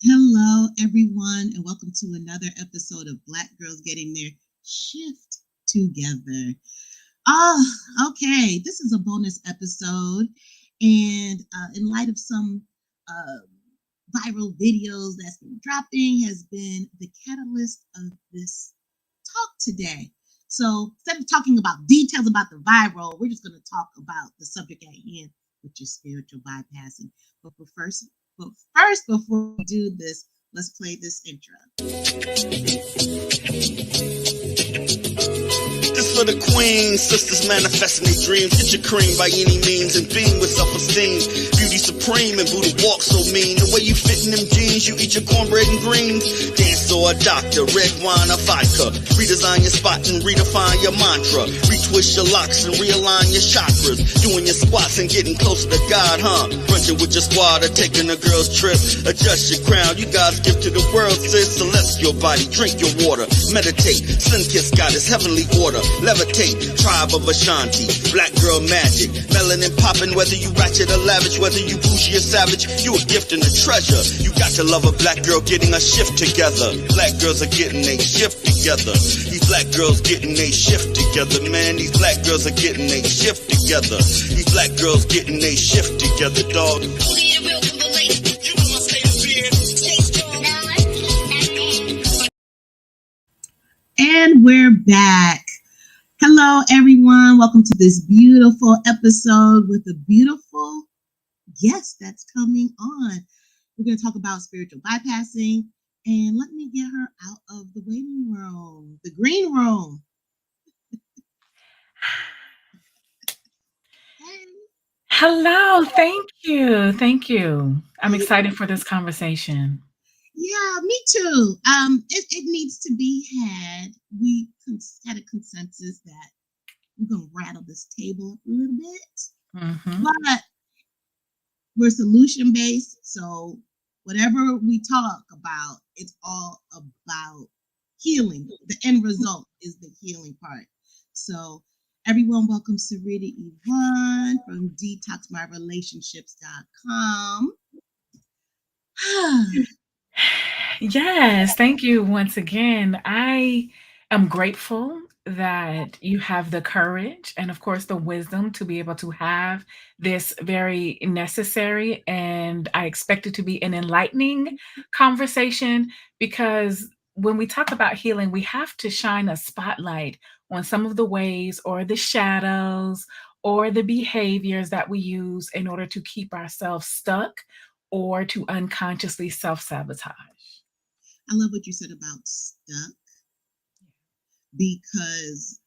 Hello, everyone, and welcome to another episode of Black Girls Getting Their Shift Together. Oh, okay. This is a bonus episode, and in light of some viral videos that's been dropping, has been the catalyst of this talk today. So instead of talking about details about the viral, we're just going to talk about the subject at hand, which is spiritual bypassing. But for first, but first, before we do this, let's play this intro. This for the queens, sisters manifesting their dreams. Get your cream by any means and beam with self-esteem. Beauty supreme and Buddha walk so mean. The way you fit in them jeans, you eat your cornbread and greens. Dance or a doctor, red wine or vodka. Redesign your spot and redefine your mantra. Retwist your locks and realign your chakras. Doing your squats and getting closer to God, huh? Brunching with your squad or taking a girl's trip. Adjust your crown, you God's gift to the world, sis. Celestial body, drink your water. Meditate, sun-kissed goddess, heavenly order. Levitate, tribe of Ashanti, black girl magic, melanin popping, whether you ratchet or lavish, whether you bougie or savage, you a gift and a treasure. You got to love a black girl getting a shift together. Black girls are getting a shift together. These black girls getting a shift together, man. These black girls are getting a shift together. These black girls getting a shift together, dog. And we're back. Hello, everyone. Welcome to this beautiful episode with a beautiful guest that's coming on. We're going to talk about spiritual bypassing. And let me get her out of the waiting room, the green room. Hey. Hello, thank you. Thank you. I'm excited for this conversation. Yeah, me too. It needs to be had. We had a consensus that we're going to rattle this table a little bit, but we're solution based. So whatever we talk about, it's all about healing. The end result is the healing part. So everyone, welcome Cerita Yvonne from detoxmyrelationships.com. Yes, thank you once again. I am grateful that you have the courage and, of course, the wisdom to be able to have this very necessary, and I expect it to be an enlightening conversation, because when we talk about healing, we have to shine a spotlight on some of the ways or the shadows or the behaviors that we use in order to keep ourselves stuck or to unconsciously self-sabotage. I love what you said about stuck, because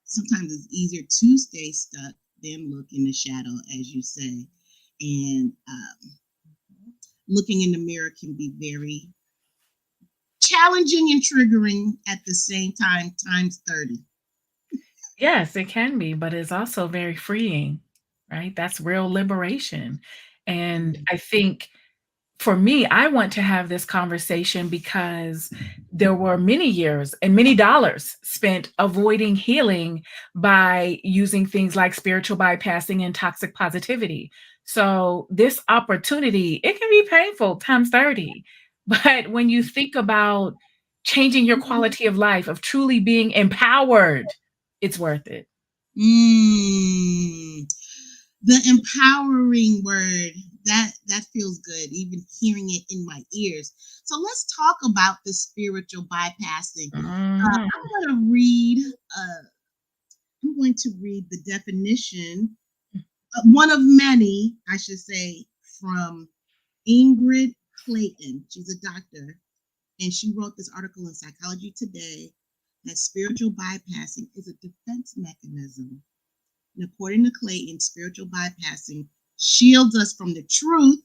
sometimes it's easier to stay stuck than look in the shadow, as you say. And looking in the mirror can be very challenging and triggering at the same time, times 30. Yes, it can be, but it's also very freeing, right? That's real liberation. And I think for me, I want to have this conversation because there were many years and many dollars spent avoiding healing by using things like spiritual bypassing and toxic positivity. So this opportunity, it can be painful times 30. But when you think about changing your quality of life, of truly being empowered, it's worth it. The empowering word, that feels good, even hearing it in my ears. So let's talk about the spiritual bypassing. I'm going to read the definition, one of many, I should say, from Ingrid Clayton. She's a doctor, and she wrote this article in Psychology Today that spiritual bypassing is a defense mechanism. And according to Clayton, spiritual bypassing shields us from the truth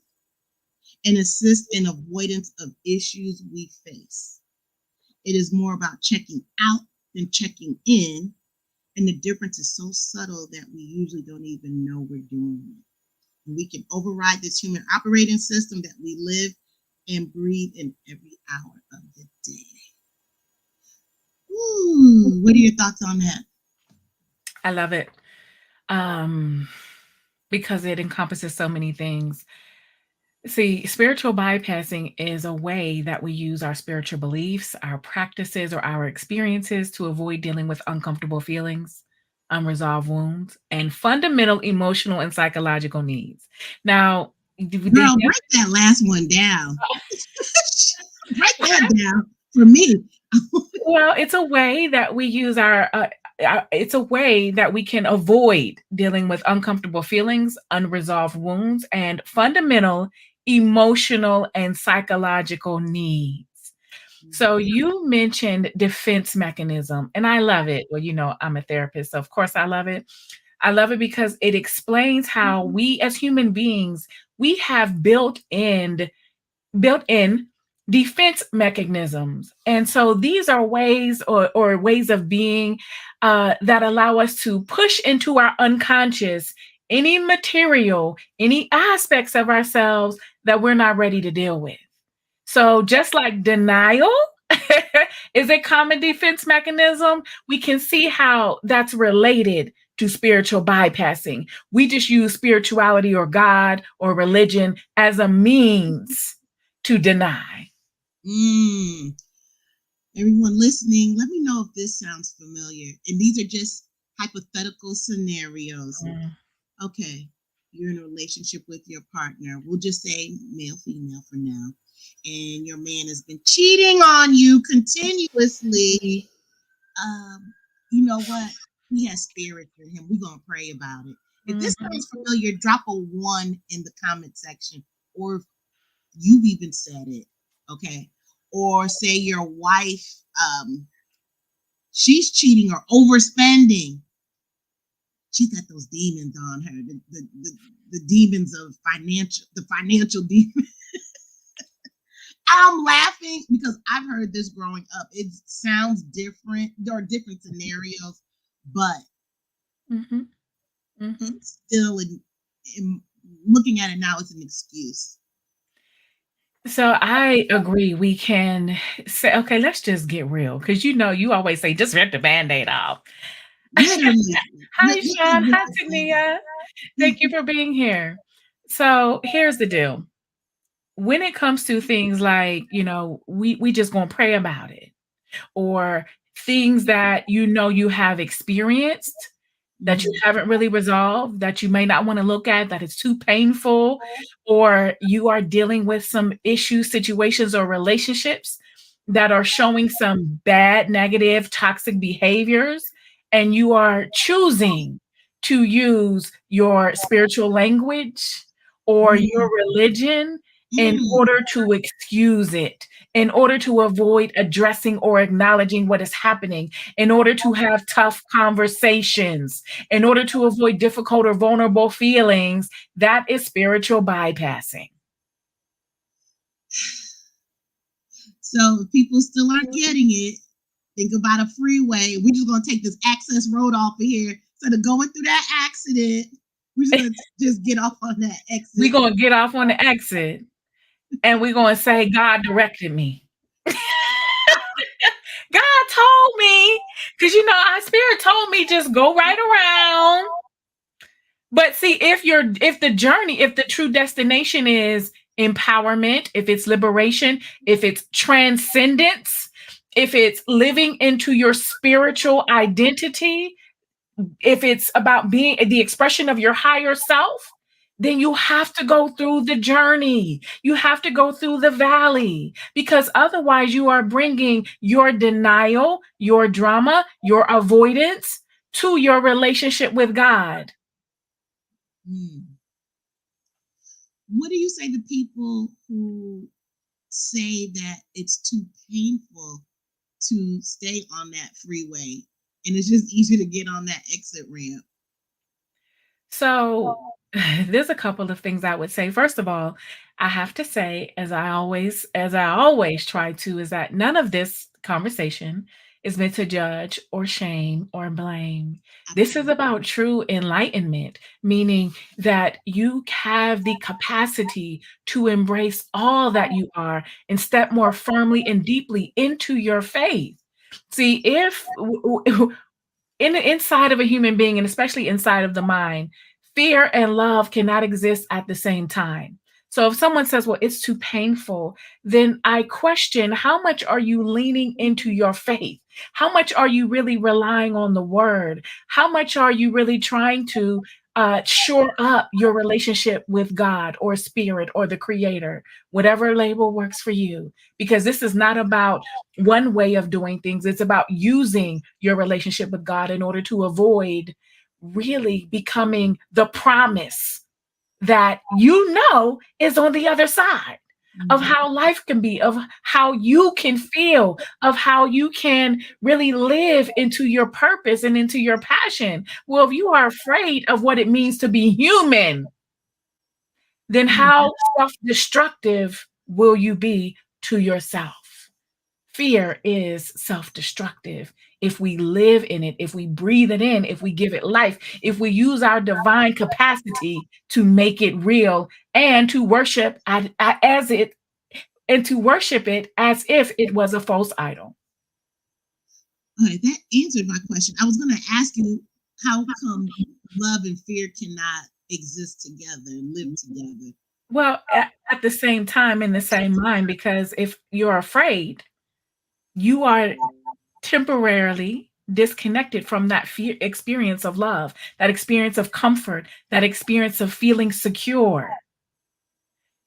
and assists in avoidance of issues we face. It is more about checking out than checking in, and the difference is so subtle that we usually don't even know we're doing it. And we can override this human operating system that we live and breathe in every hour of the day. Ooh, what are your thoughts on that? I love it. Because it encompasses so many things. See, spiritual bypassing is a way that we use our spiritual beliefs, our practices, or our experiences to avoid dealing with uncomfortable feelings, unresolved wounds, and fundamental emotional and psychological needs. Now, they Girl, break that last one down. Break that down for me. well, it's a way that we use it's a way that we can avoid dealing with uncomfortable feelings, unresolved wounds, and fundamental emotional and psychological needs. So you mentioned defense mechanism, and I love it. Well, I'm a therapist, so of course I love it. I love it because it explains how we as human beings, we have built in defense mechanisms. And so these are ways or ways of being that allow us to push into our unconscious any material, any aspects of ourselves that we're not ready to deal with. So just like denial is a common defense mechanism, we can see how that's related to spiritual bypassing. We just use spirituality or God or religion as a means to deny. Mm. Everyone listening, let me know if this sounds familiar. And these are just hypothetical scenarios. Mm, Okay, you're in a relationship with your partner. We'll just say male, female for now. And your man has been cheating on you continuously. Um, you know what? He has spirit in him. We're going to pray about it. If this mhm, sounds familiar, drop a one in the comment section. Or if you've even said it, okay? Or say your wife, she's cheating or overspending. She's got those demons on her, the demons of the financial demons. I'm laughing because I've heard this growing up. It sounds different. There are different scenarios, but mhm, mhm. it's still in looking at it now, it's an excuse. So I agree. We can say, okay, let's just get real. Because you always say, just rip the band aid off. Literally, Hi, what is Sean. with Hi, the Tania. saying? Thank you for being here. So here's the deal. When it comes to things like, we just gonna pray about it, or things that you have experienced that you Mhm. haven't really resolved, that you may not want to look at, that it's too painful, or you are dealing with some issues, situations, or relationships that are showing some bad, negative, toxic behaviors, and you are choosing to use your spiritual language or your Mm, religion in mm, order to excuse it, in order to avoid addressing or acknowledging what is happening, in order to have tough conversations, in order to avoid difficult or vulnerable feelings. That is spiritual bypassing. so if people still aren't getting it, think about a freeway. We're just gonna take this access road off of here instead of going through that accident. We're just gonna just get off on that We're exit. going to get off on the exit and we're going to say, God directed me. God told me. Because, our spirit told me just go right around. But see, if the true destination is empowerment, if it's liberation, if it's transcendence, if it's living into your spiritual identity, if it's about being the expression of your higher self, then you have to go through the journey. You have to go through the valley, because otherwise you are bringing your denial, your drama, your avoidance to your relationship with God. Hmm. What do you say to people who say that it's too painful to stay on that freeway and it's just easy to get on that exit ramp? So there's a couple of things I would say. First of all, I have to say, as I always try to, is that none of this conversation is meant to judge or shame or blame. This is Absolutely. about true enlightenment, meaning that you have the capacity to embrace all that you are and step more firmly and deeply into your faith. See, if in the inside of a human being, and especially inside of the mind, fear and love cannot exist at the same time. So if someone says, well, it's too painful, then I question, how much are you leaning into your faith? How much are you really relying on the word? How much are you really trying to shore up your relationship with God or spirit or the creator, whatever label works for you? Because this is not about one way of doing things, it's about using your relationship with God in order to avoid really becoming the promise that is on the other side of Mhm. how life can be, of how you can feel, of how you can really live into your purpose and into your passion. Well, if you are afraid of what it means to be human, then Mhm. how self destructive will you be to yourself? Fear is self destructive. If we live in it, if we breathe it in, if we give it life, if we use our divine capacity to make it real and to worship as it and to worship it as if it was a false idol. Okay, that answered my question. I was going to ask you, how come love and fear cannot exist together and live together? Well, at the same time, in the same mind, because if you're afraid, you are temporarily disconnected from that fear experience of love, that experience of comfort, that experience of feeling secure.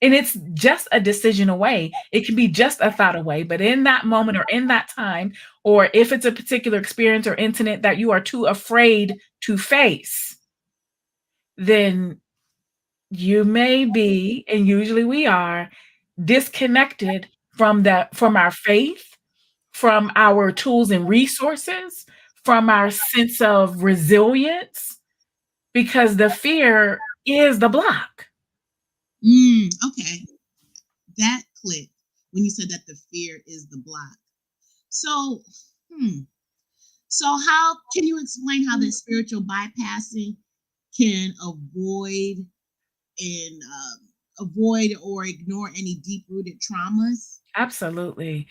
And it's just a decision away. It can be just a thought away, but in that moment or in that time, or if it's a particular experience or incident that you are too afraid to face, then you may be, and usually we are, disconnected from our faith, from our tools and resources, from our sense of resilience, because the fear is the block. Okay, that clicked when you said that the fear is the block. So, hmm. So, how can you explain how that spiritual bypassing can and avoid or ignore any deep rooted traumas? Absolutely.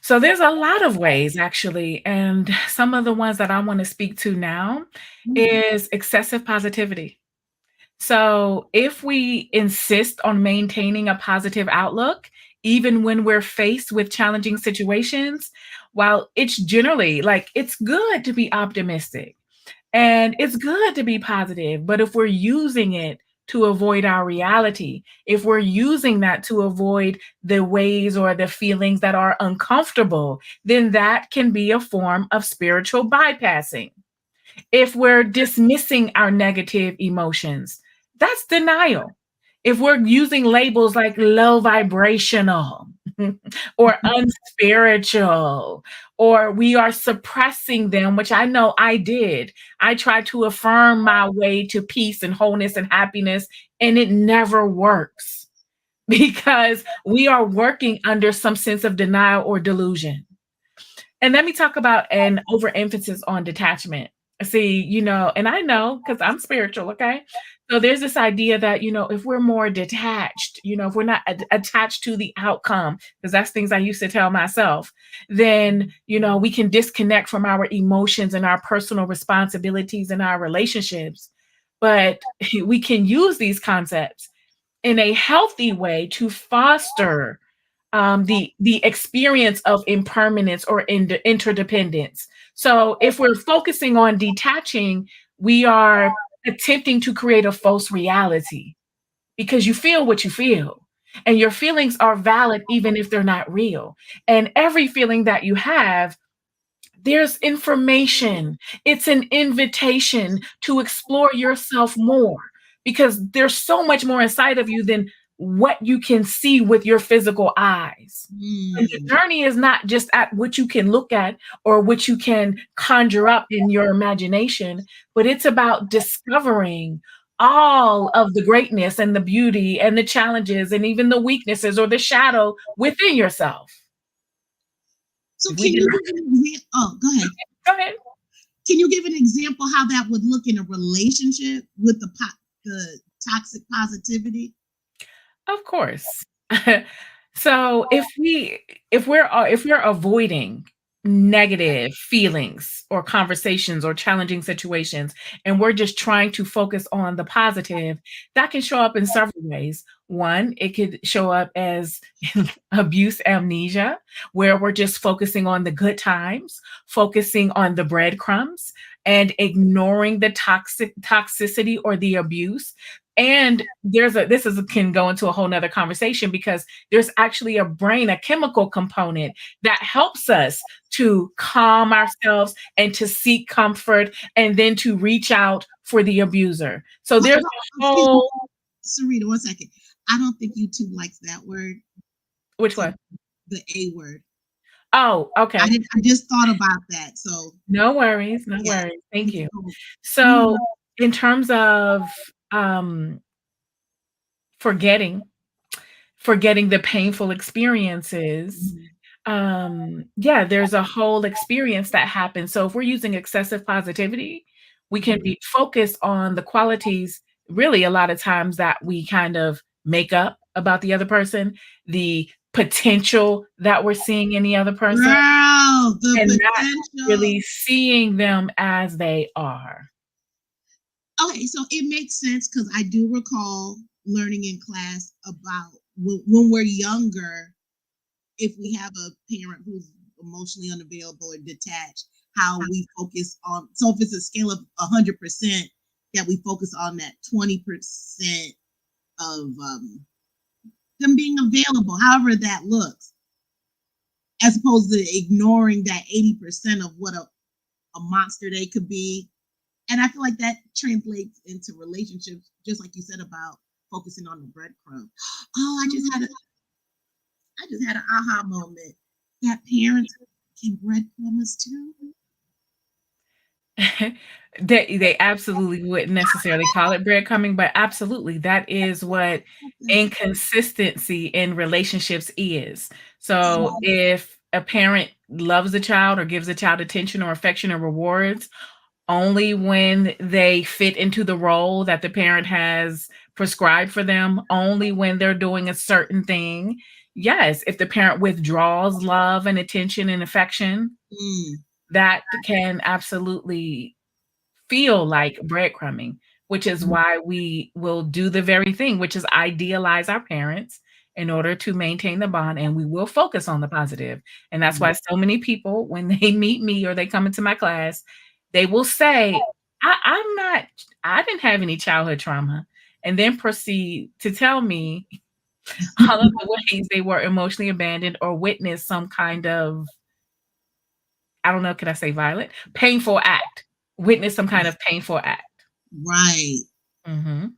So there's a lot of ways actually, and some of the ones that I want to speak to now Mm. is excessive positivity. So if we insist on maintaining a positive outlook, even when we're faced with challenging situations, while it's generally like it's good to be optimistic, and it's good to be positive, but if we're using it to avoid our reality, if we're using that to avoid the ways or the feelings that are uncomfortable, then that can be a form of spiritual bypassing. If we're dismissing our negative emotions, that's denial. If we're using labels like low vibrational or unspiritual, or we are suppressing them, which I know I did. I tried to affirm my way to peace and wholeness and happiness, and it never works because we are working under some sense of denial or delusion. And let me talk about an overemphasis on detachment. See, and I know because I'm spiritual, okay? So there's this idea that, if we're more detached, if we're not attached to the outcome, because that's things I used to tell myself, then, we can disconnect from our emotions and our personal responsibilities and our relationships. But we can use these concepts in a healthy way to foster the experience of impermanence or interdependence. So if we're focusing on detaching, we are attempting to create a false reality because you feel what you feel. And your feelings are valid even if they're not real. And every feeling that you have, there's information. It's an invitation to explore yourself more because there's so much more inside of you than what you can see with your physical eyes. And the Mm. journey is not just at what you can look at or what you can conjure up in your imagination, but it's about discovering all of the greatness and the beauty and the challenges and even the weaknesses or the shadow within yourself. So, If we can did you give an example? Oh, go ahead. Go ahead. Can you give an example how that would look in a relationship with the toxic positivity? Of course. So if we're avoiding negative feelings or conversations or challenging situations, and we're just trying to focus on the positive, that can show up in several ways. One, it could show up as abuse amnesia, where we're just focusing on the good times, focusing on the breadcrumbs, and ignoring the toxicity or the abuse. And this is can go into a whole nother conversation, because there's actually a brain, a chemical component that helps us to calm ourselves and to seek comfort and then to reach out for the abuser. So What, there's what, a excuse me, whole. Sarita, 1 second. I don't think YouTube likes that word. Which So one? the A word. Oh, I okay. didn't. I just thought about that. So No worries, no yeah, worries. Thank you. go. So in terms of um forgetting forgetting the painful experiences, Mhm. yeah, there's a whole experience that happens. So if we're using excessive positivity, we can Mhm. be focused on the qualities, really a lot of times, that we kind of make up about the other person, the potential that we're seeing in the other person, Girl, the and not potential. really seeing them as they are. Okay, so it makes sense because I do recall learning in class about when we're younger, if we have a parent who's emotionally unavailable or detached, how we focus on. So if it's a scale of 100%, that we focus on that 20% of them being available, however that looks, as opposed to ignoring that 80% of what a monster they could be. And I feel like that translates into relationships, just like you said about focusing on the breadcrumb. Oh, I just had an aha moment that parents can breadcrumb us too. They absolutely wouldn't necessarily call it breadcrumbing, but absolutely, that is what inconsistency in relationships is. So if a parent loves a child or gives a child attention or affection or rewards only when they fit into the role that the parent has prescribed for them, only when they're doing a certain thing. Yes, if the parent withdraws love and attention and affection, Mm, that can absolutely feel like breadcrumbing, which is why we will do the very thing, which is idealize our parents in order to maintain the bond, and we will focus on the positive. And that's mm. why so many people, when they meet me or they come into my class, they will say, I'm not, I didn't have any childhood trauma, and then proceed to tell me all of the ways they were emotionally abandoned or witnessed some kind of, I don't know, can I say violent? Painful act. Witness some kind of painful act. Right. Mhm.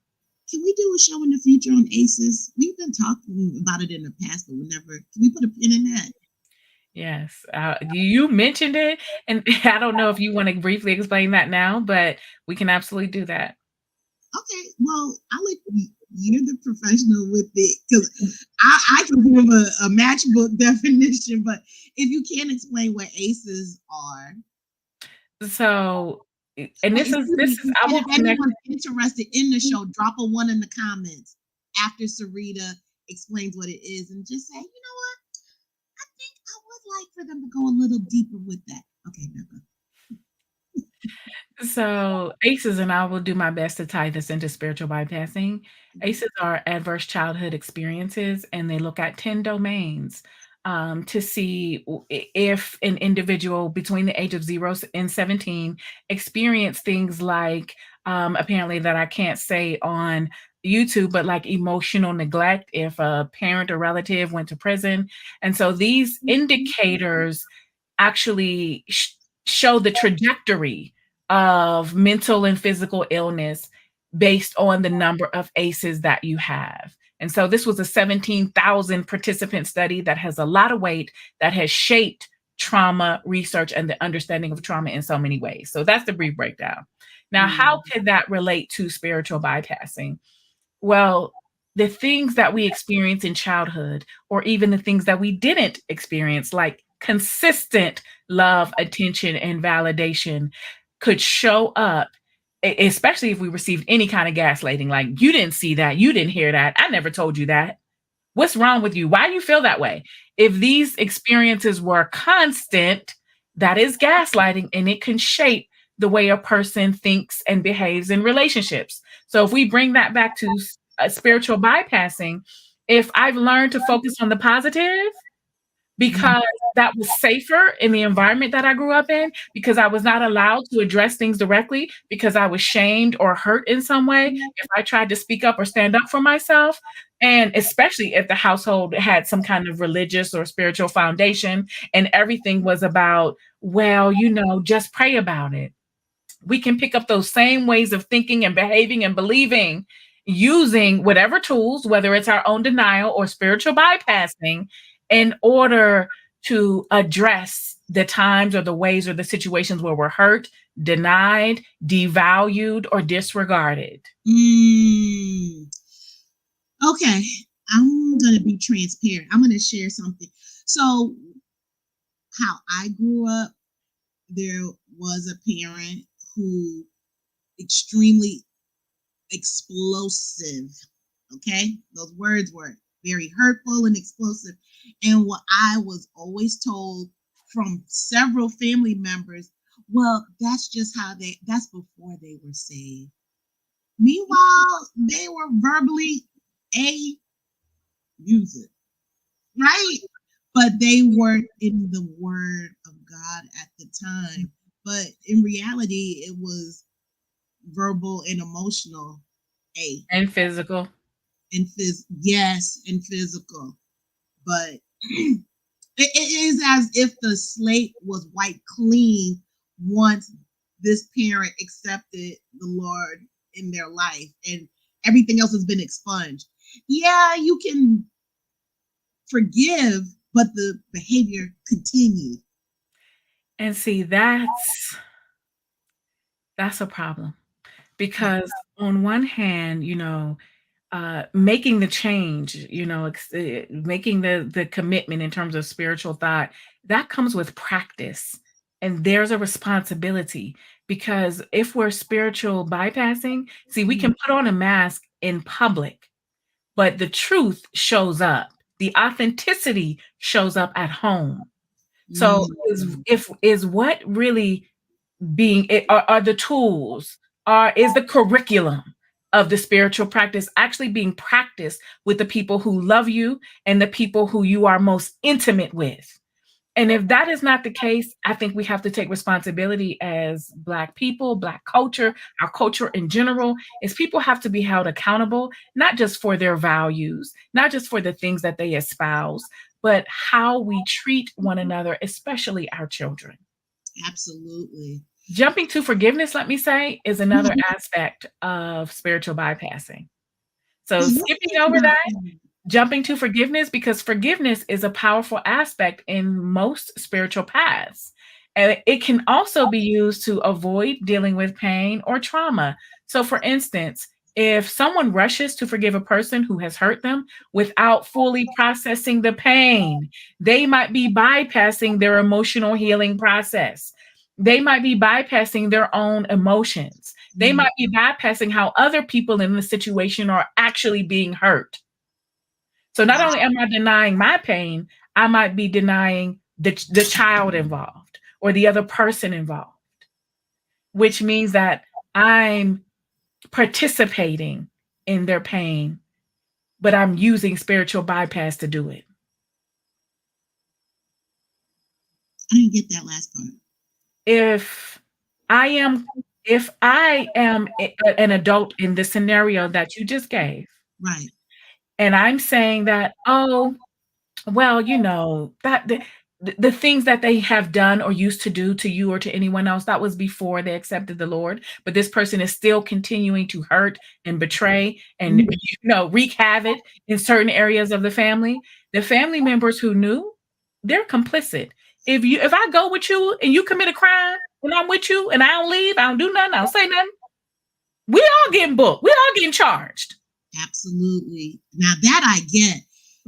Can we do a show in the future on ACEs? We've been talking about it in the past, but we never. Can we put a pin in that? Yes, you mentioned it, and I don't know if you wanna briefly explain that now, but we can absolutely do that. Okay. Well, I'll let you. You're the professional with it because I can give a matchbook definition, but if you can't explain what ACEs are, So, and wait, excuse this me. is I And will if connect. anyone's interested in the show, drop a one in the comments after Sarita explains what it is, and just say, you know what? I think I would like for them to go a little deeper with that. Okay, now go. So, ACEs, and I will do my best to tie this into spiritual bypassing. Mhm. ACEs are adverse childhood experiences, and they look at 10 domains to see if an individual between the age of 0 and 17 experience things like, apparently, that I can't say on YouTube, but like emotional neglect if a parent or relative went to prison. And so these indicators actually show the trajectory of mental and physical illness based on the number of ACEs that you have. And so this was a 17,000 participant study that has a lot of weight, that has shaped trauma research and the understanding of trauma in so many ways. So that's the brief breakdown. Now, how Mm, could that relate to spiritual bypassing? Well, the things that we experience in childhood, or even the things that we didn't experience, like consistent love, attention, and validation, could show up, especially if we received any kind of gaslighting, like, you didn't see that, you didn't hear that, I never told you that. What's wrong with you? Why do you feel that way? If these experiences were constant, That is gaslighting, and it can shape the way a person thinks and behaves in relationships. So if we bring that back to spiritual bypassing, if I've learned to focus on the positive, Mhm. because that was safer in the environment that I grew up in, because I was not allowed to address things directly, because I was shamed or hurt in some way if I tried to speak up or stand up for myself. And especially if the household had some kind of religious or spiritual foundation and everything was about, well, just pray about it. We can pick up those same ways of thinking and behaving and believing using whatever tools, whether it's our own denial or spiritual bypassing, in order to address the times or the ways or the situations where we're hurt, denied, devalued, or disregarded. Mm. Okay, I'm gonna be transparent. I'm gonna share something. So, how I grew up, there was a parent who extremely explosive. Okay, those words were very hurtful and explosive. And what I was always told from several family members, well, that's just how that's before they were saved. Meanwhile, they were verbally a user, right? But they weren't in the word of God at the time. But in reality, it was verbal and emotional a And physical. and yes, and physical. But it is as if the slate was wiped clean once this parent accepted the Lord in their life and everything else has been expunged. Yeah, you can forgive, but the behavior continued. And see, that's a problem, because on one hand, making the change, making the commitment in terms of spiritual thought, that comes with practice. And there's a responsibility, because if we're spiritual bypassing, see, we can put on a mask in public, but the truth shows up. The authenticity shows up at home. So Mm. is what really being it are the tools, is the curriculum of the spiritual practice actually being practiced with the people who love you and the people who you are most intimate with. And if that is not the case, I think we have to take responsibility as Black people, Black culture, our culture in general, is people have to be held accountable, not just for their values, not just for the things that they espouse, but how we treat one another, especially our children. Absolutely. Jumping to forgiveness, let me say, is another aspect of spiritual bypassing. So What do skipping you over mean about that, that? jumping to forgiveness, because forgiveness is a powerful aspect in most spiritual paths. And it can also be used to avoid dealing with pain or trauma. So, for instance, if someone rushes to forgive a person who has hurt them without fully processing the pain, they might be bypassing their emotional healing process. They might be bypassing their own emotions. They Mm. might be bypassing how other people in the situation are actually being hurt. So not only am I denying my pain, I might be denying the child involved or the other person involved, which means that I'm participating in their pain, but I'm using spiritual bypass to do it. I didn't get that last part. If I am an adult in the scenario that you just gave, Right. and I'm saying that, oh, well, that the things that they have done or used to do to you or to anyone else, that was before they accepted the Lord. But this person is still continuing to hurt and betray and Mm. wreak havoc in certain areas of the family. The family members who knew, they're complicit. If I go with you and you commit a crime and I'm with you and I don't leave, I don't do nothing, I don't say nothing, we all getting booked. We all getting charged. Absolutely. Now that I get.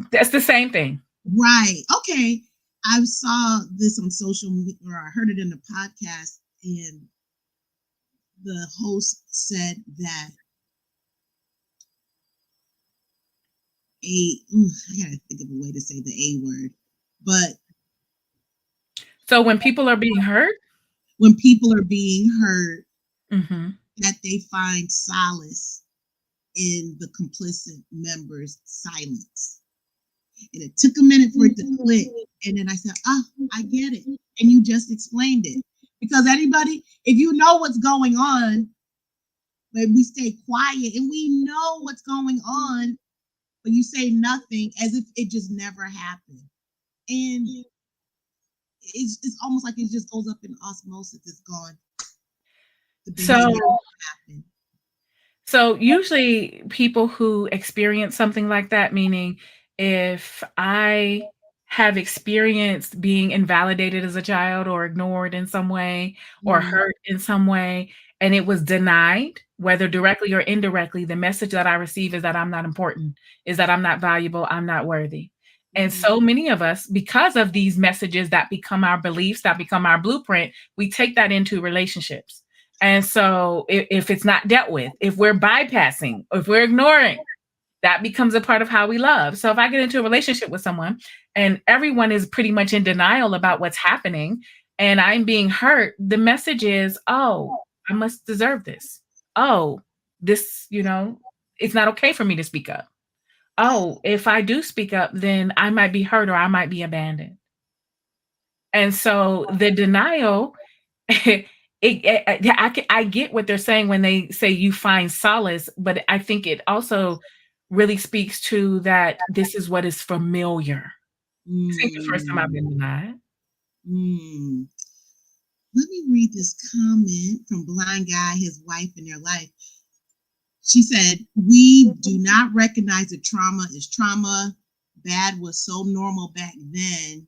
That's the same thing. Right. Okay. I saw this on social media, or I heard it in the podcast, and the host said that I gotta think of a way to say the A word, but So when people are being hurt, When people are being hurt, mhm. that they find solace in the complicit member's silence. And it took a minute for it to click. And then I said, oh, I get it. And you just explained it. Because anybody, if you know what's going on, but we stay quiet and we know what's going on, but you say nothing as if it just never happened. And it's almost like it just goes up in osmosis. It's gone. The behavior So happened. So usually people who experience something like that, meaning if I have experienced being invalidated as a child or ignored in some way or Mm, hurt in some way, and it was denied, whether directly or indirectly, the message that I receive is that I'm not important, is that I'm not valuable, I'm not worthy. And mm, so many of us, because of these messages that become our beliefs, that become our blueprint, we take that into relationships. And so if it's not dealt with, if we're bypassing, if we're ignoring, that becomes a part of how we love. So if I get into a relationship with someone and everyone is pretty much in denial about what's happening and I'm being hurt, the message is, oh, I must deserve this. Oh, this, it's not okay for me to speak up. Oh, if I do speak up, then I might be hurt or I might be abandoned. And so the denial I get what they're saying when they say you find solace, but I think it also really speaks to that this is what is familiar. This ain't the first time I've mm, been denied. mm. Let me read this comment from Blind Guy, his wife, and their life. She said, we do not recognize that trauma is trauma. Bad was so normal back then.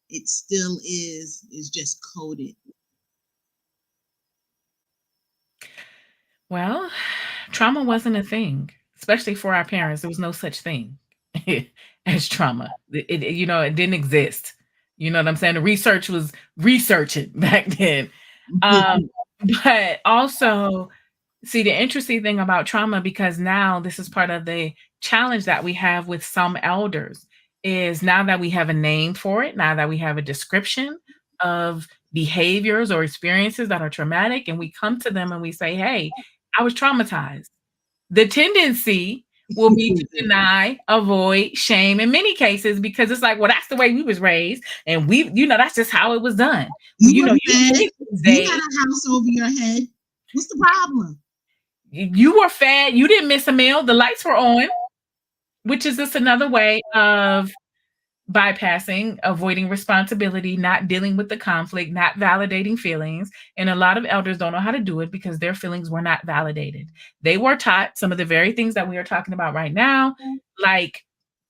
It still is just coded. Well, trauma wasn't a thing, especially for our parents. There was no such thing as trauma. It didn't exist. You know what I'm saying? The research was researching back then. Um, but also, see, the interesting thing about trauma, because now this is part of the challenge that we have with some elders, is now that we have a name for it, now that we have a description of behaviors or experiences that are traumatic, and we come to them and we say, hey, I was traumatized. The tendency will be to deny, avoid, shame in many cases because it's like, well, that's the way we was raised, and that's just how it was done. Well, You were you fed. kids these You had days, a house over your head. What's the problem? you were fed, you didn't miss a meal, the lights were on, which is just another way of bypassing, avoiding responsibility, not dealing with the conflict, not validating feelings. And a lot of elders don't know how to do it because their feelings were not validated. They were taught some of the very things that we are talking about right now, like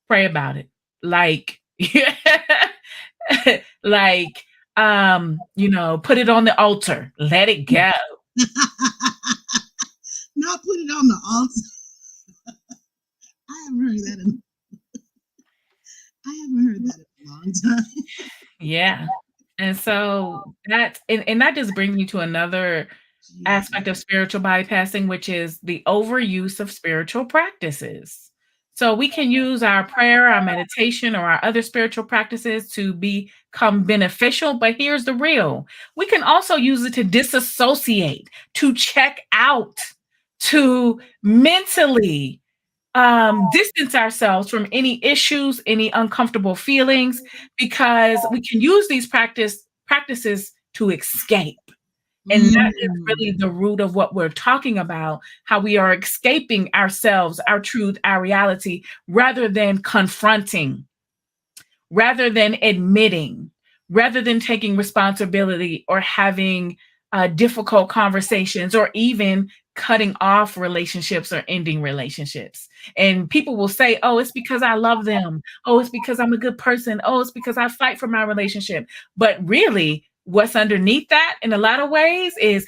pray about it, like, like, put it on the altar, let it go. Not put it on the altar. I haven't heard that in I haven't heard that in a long time. Yeah. And so and that just brings me to another Jesus. aspect of spiritual bypassing, which is the overuse of spiritual practices. So we can use our prayer, our meditation, or our other spiritual practices to become beneficial. But here's the real: we can also use it to disassociate, to check out, to mentally distance ourselves from any issues, any uncomfortable feelings, because we can use these practices to escape. And that is Mm. really the root of what we're talking about, how we are escaping ourselves, our truth, our reality, rather than confronting, rather than admitting, rather than taking responsibility or having difficult conversations or even cutting off relationships or ending relationships. And people will say, oh, it's because I love them. Oh, it's because I'm a good person. Oh, it's because I fight for my relationship. But really, what's underneath that in a lot of ways is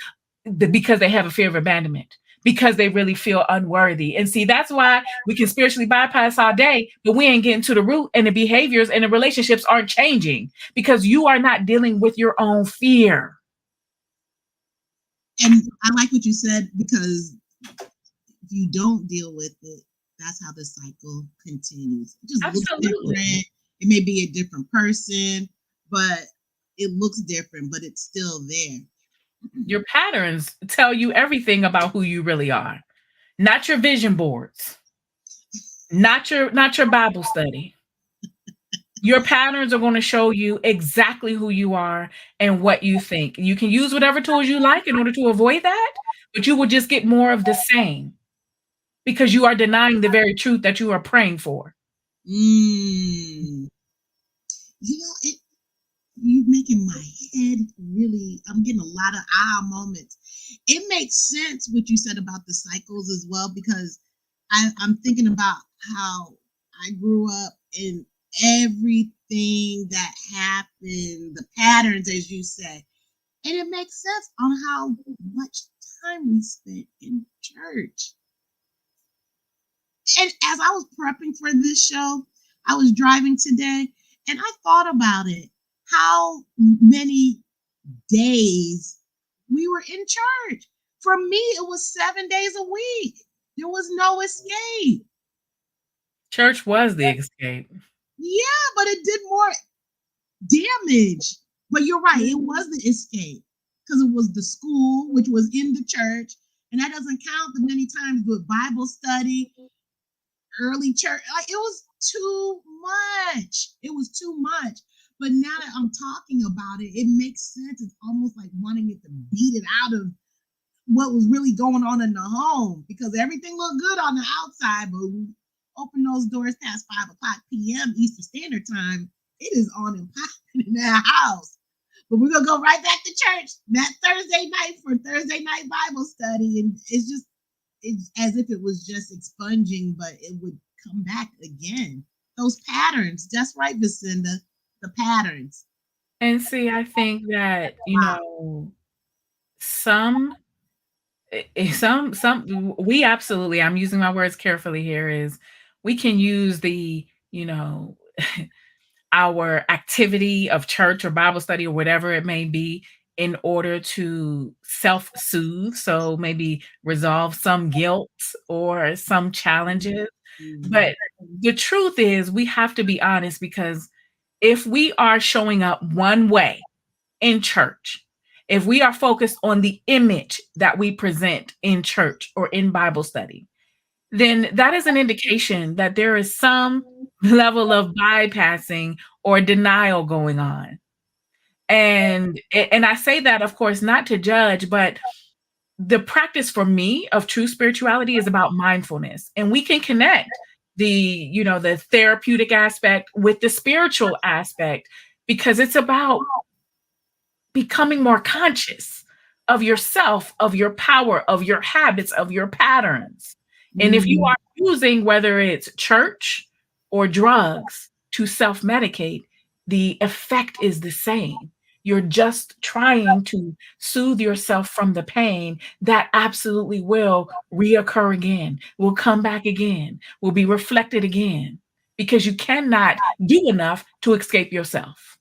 because they have a fear of abandonment, because they really feel unworthy. And see, that's why we can spiritually bypass all day, but we ain't getting to the root, and the behaviors and the relationships aren't changing because you are not dealing with your own fear. And I like what you said because if you don't deal with it, that's how the cycle continues. It just looks Absolutely. different. It may be a different person, but It looks different, but it's still there. Your patterns tell you everything about who you really are. Not your vision boards, not your Bible study. Your patterns are going to show you exactly who you are and what you think. You can use whatever tools you like in order to avoid that, but you will just get more of the same because you are denying the very truth that you are praying for. Mm. You know, you're making my head really, I'm getting a lot of moments. It makes sense what you said about the cycles as well, because I'm thinking about how I grew up in everything that happened, the patterns, as you said. And it makes sense on how much time we spent in church. And as I was prepping for this show, I was driving today and I thought about it. How many days we were in church. For me, it was 7 days a week. There was no escape. Church was the escape. Yeah, but it did more damage. But you're right, it was the escape because it was the school, which was in the church. And that doesn't count the many times with Bible study, early church. Like, it was too much. It was too much. But now that I'm talking about it, it makes sense. It's almost like wanting it to beat it out of what was really going on in the home, because everything looked good on the outside, but we open those doors past 5 o'clock p.m. Eastern Standard Time, it is on and popping in that house. But we're gonna go right back to church that Thursday night for Thursday night Bible study, and it's as if it was just expunging, but it would come back again. Those patterns. That's right, Vicinda. The patterns. And see, I think that, some we absolutely, I'm using my words carefully here, is we can use the, our activity of church or Bible study or whatever it may be in order to self-soothe. So maybe resolve some guilt or some challenges. Mm-hmm. But the truth is, we have to be honest, because if we are showing up one way in church, if we are focused on the image that we present in church or in Bible study, then that is an indication that there is some level of bypassing or denial going on. And I say that, of course, not to judge, but the practice for me of true spirituality is about mindfulness. And we can connect the therapeutic aspect with the spiritual aspect, because it's about becoming more conscious of yourself, of your power, of your habits, of your patterns. And if you Mm-hmm. are using, whether it's church or drugs, to self medicate, the effect is the same. You're just trying to soothe yourself from the pain that absolutely will reoccur again, will come back again, will be reflected again, because you cannot do enough to escape yourself.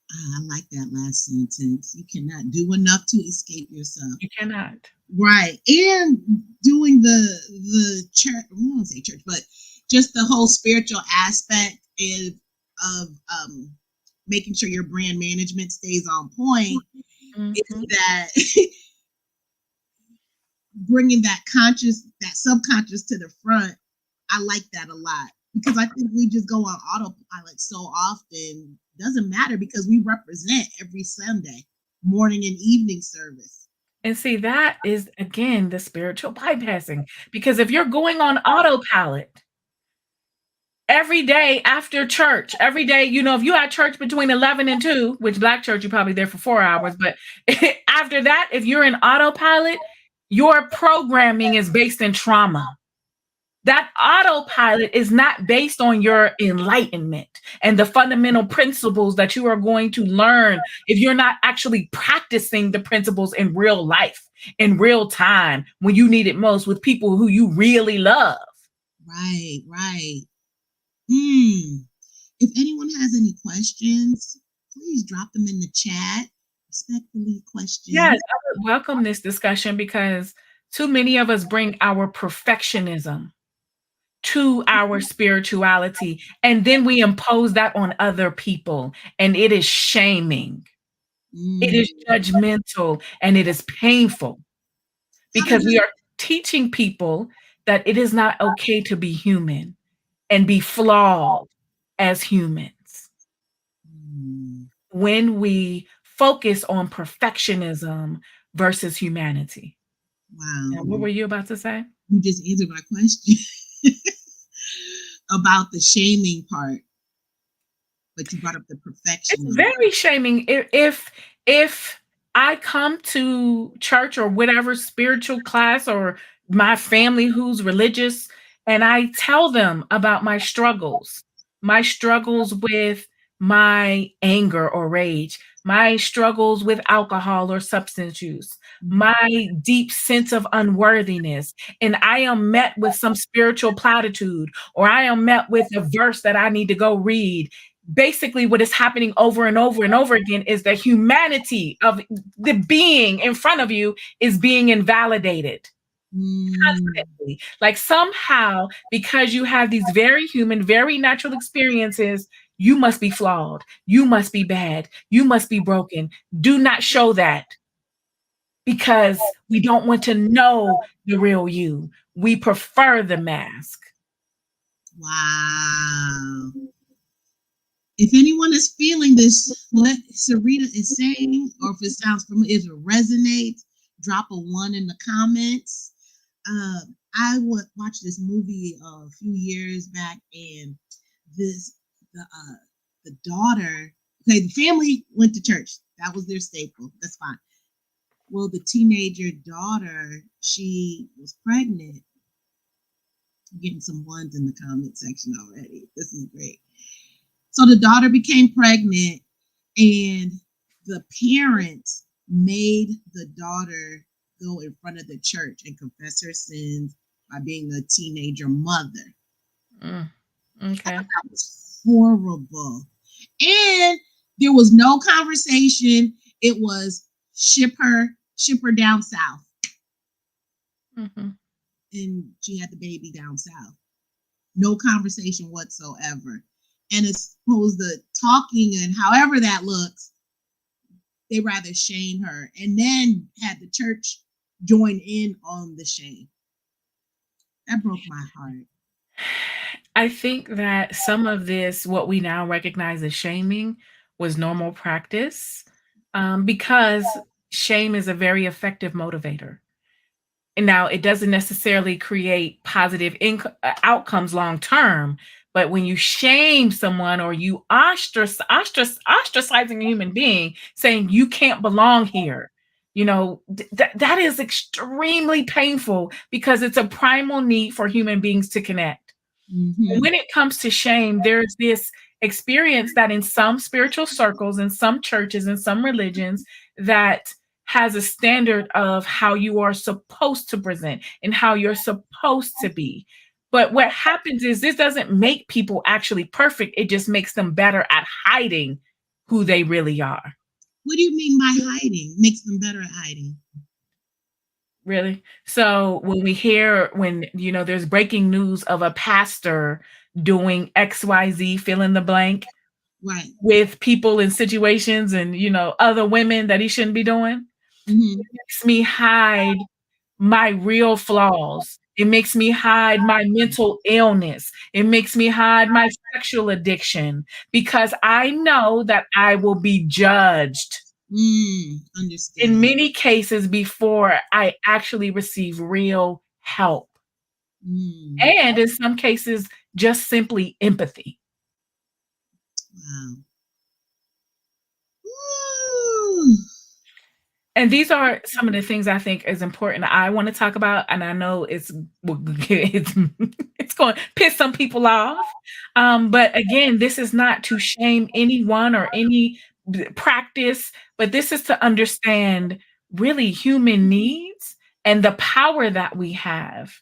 I like that last sentence. You cannot do enough to escape yourself. You cannot. Right. And doing the church, I won't say church, but just the whole spiritual aspect of making sure your brand management stays on point, is Mhm. that bringing that subconscious to the front. I like that a lot, because I think we just go on autopilot so often. Doesn't matter, because we represent every Sunday morning and evening service. And see, that is again the spiritual bypassing. Because if you're going on autopilot every day after church, every day, if you had church between 11 and 2, which Black church, you're probably there for 4 hours. But after that, if you're in autopilot, your programming is based in trauma. That autopilot is not based on your enlightenment and the fundamental principles that you are going to learn if you're not actually practicing the principles in real life, in real time, when you need it most, with people who you really love. Right, right. Hmm. If anyone has any questions, please drop them in the chat. Respectfully, Yes, questions. I would welcome this discussion, because too many of us bring our perfectionism to our spirituality, and then we impose that on other people, and it is shaming. It Mm. is judgmental, and it is painful How did because we this? are teaching people that it is not okay to be human and be flawed as humans Mm. when we focus on perfectionism versus humanity. Wow. Now, what were you about to say? You just answered my question about the shaming part, but you brought up the It's perfectionism. very shaming if I come to church or whatever spiritual class or my family who's religious and I tell them about my struggles with my anger or rage, my struggles with alcohol or substance use, Mhm. my deep sense of unworthiness, and I am met with some spiritual platitude or I am met with a verse that I need to go read. Basically what is happening over and over and over again is the humanity of the being in front of you is being invalidated Mm. constantly. Like somehow, because you have these very human, very natural experiences, you must be flawed, you must be bad, you must be broken. Do not show that because we don't want to know the real you. We prefer the mask. Wow. If anyone is feeling this, what Sarita is saying, or if it sounds familiar, if it resonates, drop a one in the comments. I would watch this movie a few years back, and this the daughter. Okay, the family went to church. That was their staple. That's fine. Well, the teenager daughter, she was pregnant. I'm getting some ones in the comment section already. This is great. So the daughter became pregnant, and the parents made the daughter go in front of the church and confess her sins by being a teenager mother. Mm, I okay. thought that was horrible. And there was no conversation. It was ship her down south. Mhm. And she had the baby down south. No conversation whatsoever. And it's supposed the talking and however that looks, they rather shame her and then had the church join in on the shame. That broke my heart. I think that some of this, what we now recognize as shaming, was normal practice because shame is a very effective motivator. And now it doesn't necessarily create positive outcomes long term, but when you shame someone or you ostracizing a human being, saying you can't belong here, that is extremely painful because it's a primal need for human beings to connect. Mm-hmm. When it comes to shame, there's this experience that in some spiritual circles, in some churches, in some religions, that has a standard of how you are supposed to present and how you're supposed to be. But what happens is this doesn't make people actually perfect. It just makes them better at hiding who they really are. What do you mean by hiding? Makes them better at hiding. Really? So when we hear when there's breaking news of a pastor doing XYZ fill in the blank Right. with people in situations and other women that he shouldn't be doing, Mm-hmm. makes me hide my real flaws. It makes me hide my mental illness. It makes me hide my sexual addiction because I know that I will be judged in Understand. many cases before I actually receive real help. Mm. And in some cases, just simply empathy. Wow. Ooh. And these are some of the things I think is important I want to talk about, and I know it's it's going to piss some people off. But again, this is not to shame anyone or any practice, but this is to understand really human needs and the power that we have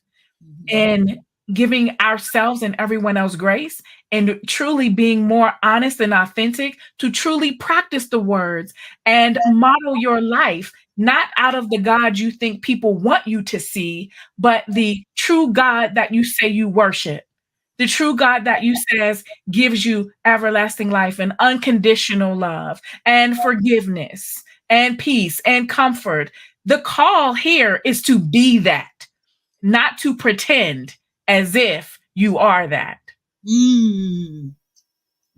Mm-hmm. and giving ourselves and everyone else grace and truly being more honest and authentic to truly practice the words and model your life not out of the God you think people want you to see, but the true God that you say you worship. The true God that you says gives you everlasting life and unconditional love and forgiveness and peace and comfort. The call here is to be that, not to pretend as if you are that. Mm.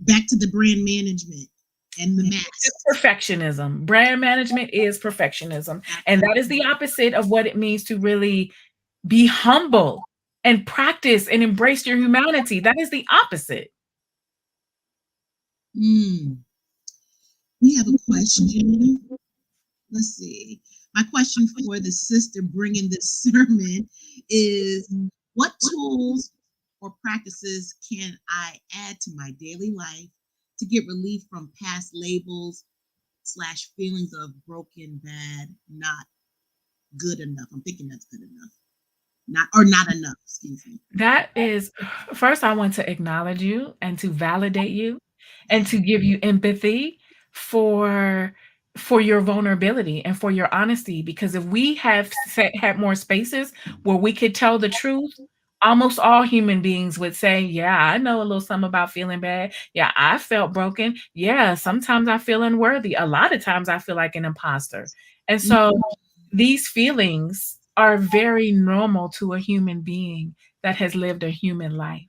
Back to the brand management and the It's mask. perfectionism. Brand management is perfectionism. And that is the opposite of what it means to really be humble and practice and embrace your humanity. That is the opposite. Mm. We have a question. Let's see. My question for the sister bringing this sermon is, what tools or practices can I add to my daily life to get relief from past labels slash feelings of broken, bad, not good enough? I'm thinking that's good enough. Not enough, excuse me. That is, first, I want to acknowledge you and to validate you and to give you empathy for for your vulnerability and for your honesty. Because if we had more spaces where we could tell the truth, almost all human beings would say, "Yeah, I know a little something about feeling bad. Yeah, I felt broken. Yeah, sometimes I feel unworthy. A lot of times I feel like an imposter." And so these feelings are very normal to a human being that has lived a human life.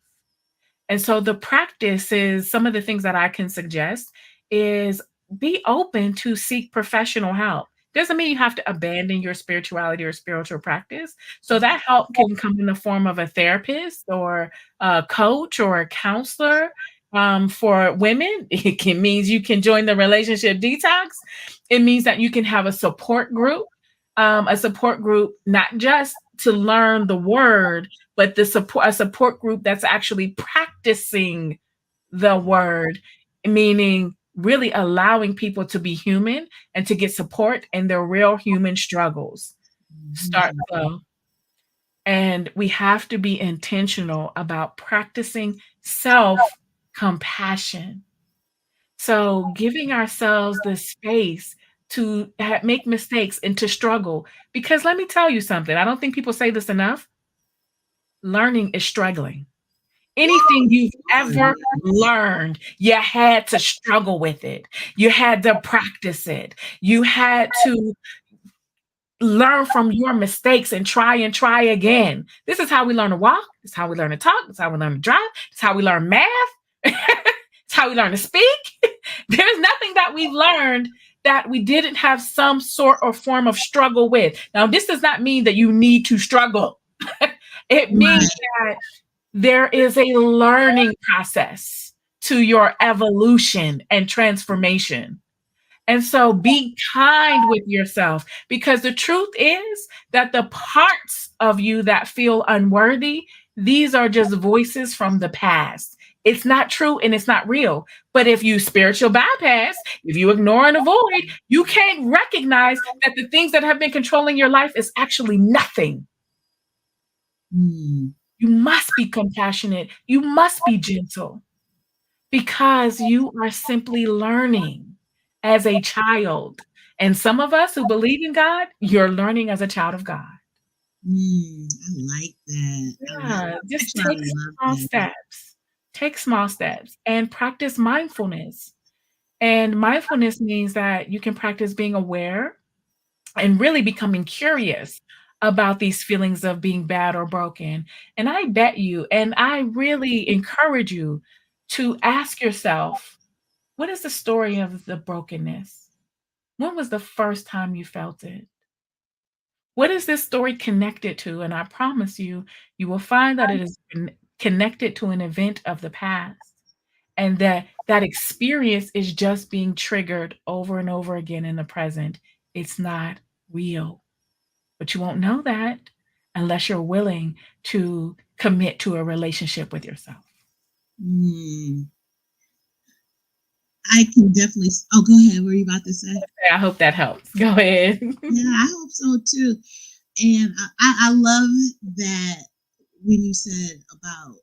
And so the practice is some of the things that I can suggest is be open to seek professional help. Doesn't mean you have to abandon your spirituality or spiritual practice. So that help can come in the form of a therapist or a coach or a counselor. For women, it can means you can join the relationship detox. It means that you can have a support group not just to learn the word, but the support a support group that's actually practicing the word, meaning really allowing people to be human and to get support in their real human struggles. Start Mhm. slow. And we have to be intentional about practicing self compassion. So, giving ourselves the space to make mistakes and to struggle. Because let me tell you something, I don't think people say this enough. Learning is struggling. Anything you've Oh, ever yes. learned, you had to struggle with it. You had to practice it. You had to learn from your mistakes and try again. This is how we learn to walk. This is how we learn to talk. This is how we learn to drive. This is how we learn math. It's how we learn to speak. There's nothing that we've learned that we didn't have some sort or form of struggle with. Now, this does not mean that you need to struggle. It means Right. that there is a learning process to your evolution and transformation. And so be kind with yourself because the truth is that the parts of you that feel unworthy, these are just voices from the past. It's not true and it's not real. But if you spiritual bypass, if you ignore and avoid, you can't recognize that the things that have been controlling your life is actually nothing. Mm. You must be compassionate. You must be gentle because you are simply learning as a child. And some of us who believe in God, you're learning as a child of God. I like that. Yeah, just Actually, I take love small that. steps. Take small steps and practice mindfulness. And mindfulness means that you can practice being aware and really becoming curious about these feelings of being bad or broken. And I bet you, and I really encourage you to ask yourself, what is the story of the brokenness? When was the first time you felt it? What is this story connected to? And I promise you, you will find that it is connected to an event of the past. And that experience is just being triggered over and over again in the present. It's not real. But you won't know that unless you're willing to commit to a relationship with yourself. Mm. I can definitely. Oh, go ahead. What were you about to say? I hope that helps. Go ahead. Yeah, I hope so too. And I love that when you said about